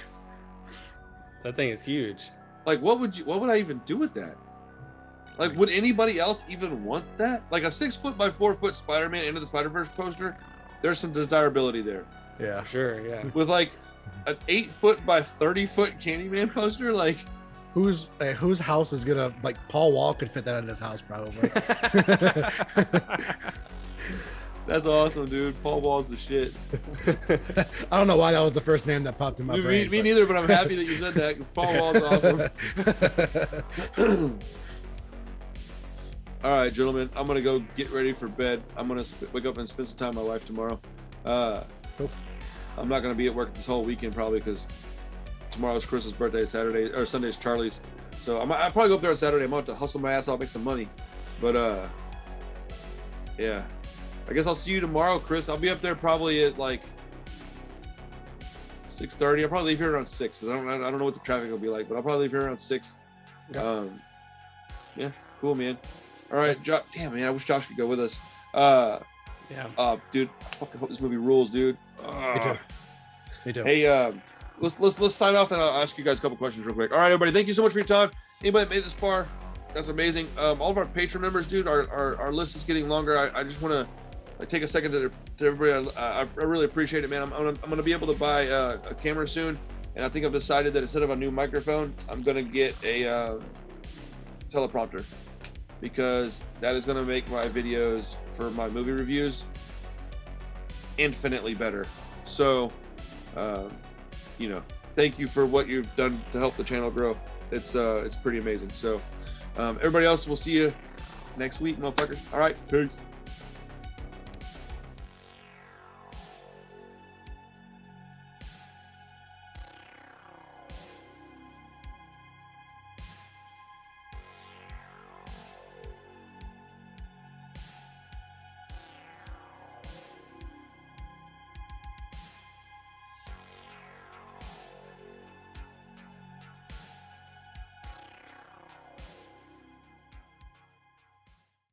that thing is huge. Like, what would I even do with that? Like, would anybody else even want that? Like a 6 foot by 4 foot Spider-Man Into the Spider-Verse poster, there's some desirability there. Yeah, sure, yeah. With like an 8 foot by 30 foot Candyman poster, like whose house is gonna, like, Paul Wall could fit that in his house probably. That's awesome, dude. Paul Wall's the shit. I don't know why that was the first name that popped in my brain. Me neither, but I'm happy that you said that because Paul Wall's awesome. All right, gentlemen, I'm gonna go get ready for bed. I'm gonna wake up and spend some time with my wife tomorrow. I'm not gonna be at work this whole weekend probably because tomorrow's Chris's birthday, Sunday's Charlie's. So I'll probably go up there on Saturday. I'm gonna have to hustle my ass off, make some money. But yeah, I guess I'll see you tomorrow, Chris. I'll be up there probably at like 6:30. I'll probably leave here around 6. I don't know what the traffic will be like, but I'll probably leave here around 6. Okay. Yeah, cool, man. All right, damn, man, I wish Josh could go with us. Yeah. Dude, I fucking hope this movie rules, dude. Me too. Hey, let's sign off and I'll ask you guys a couple questions real quick. All right, everybody, thank you so much for your time. Anybody that made it this far, that's amazing. All of our Patreon members, dude, our list is getting longer. I just want to take a second to everybody. I really appreciate it, man. I'm gonna be able to buy a camera soon, and I think I've decided that instead of a new microphone, I'm gonna get a teleprompter, because that is going to make my videos for my movie reviews infinitely better. So, thank you for what you've done to help the channel grow. It's pretty amazing. So, everybody else, we'll see you next week, motherfuckers. All right, peace.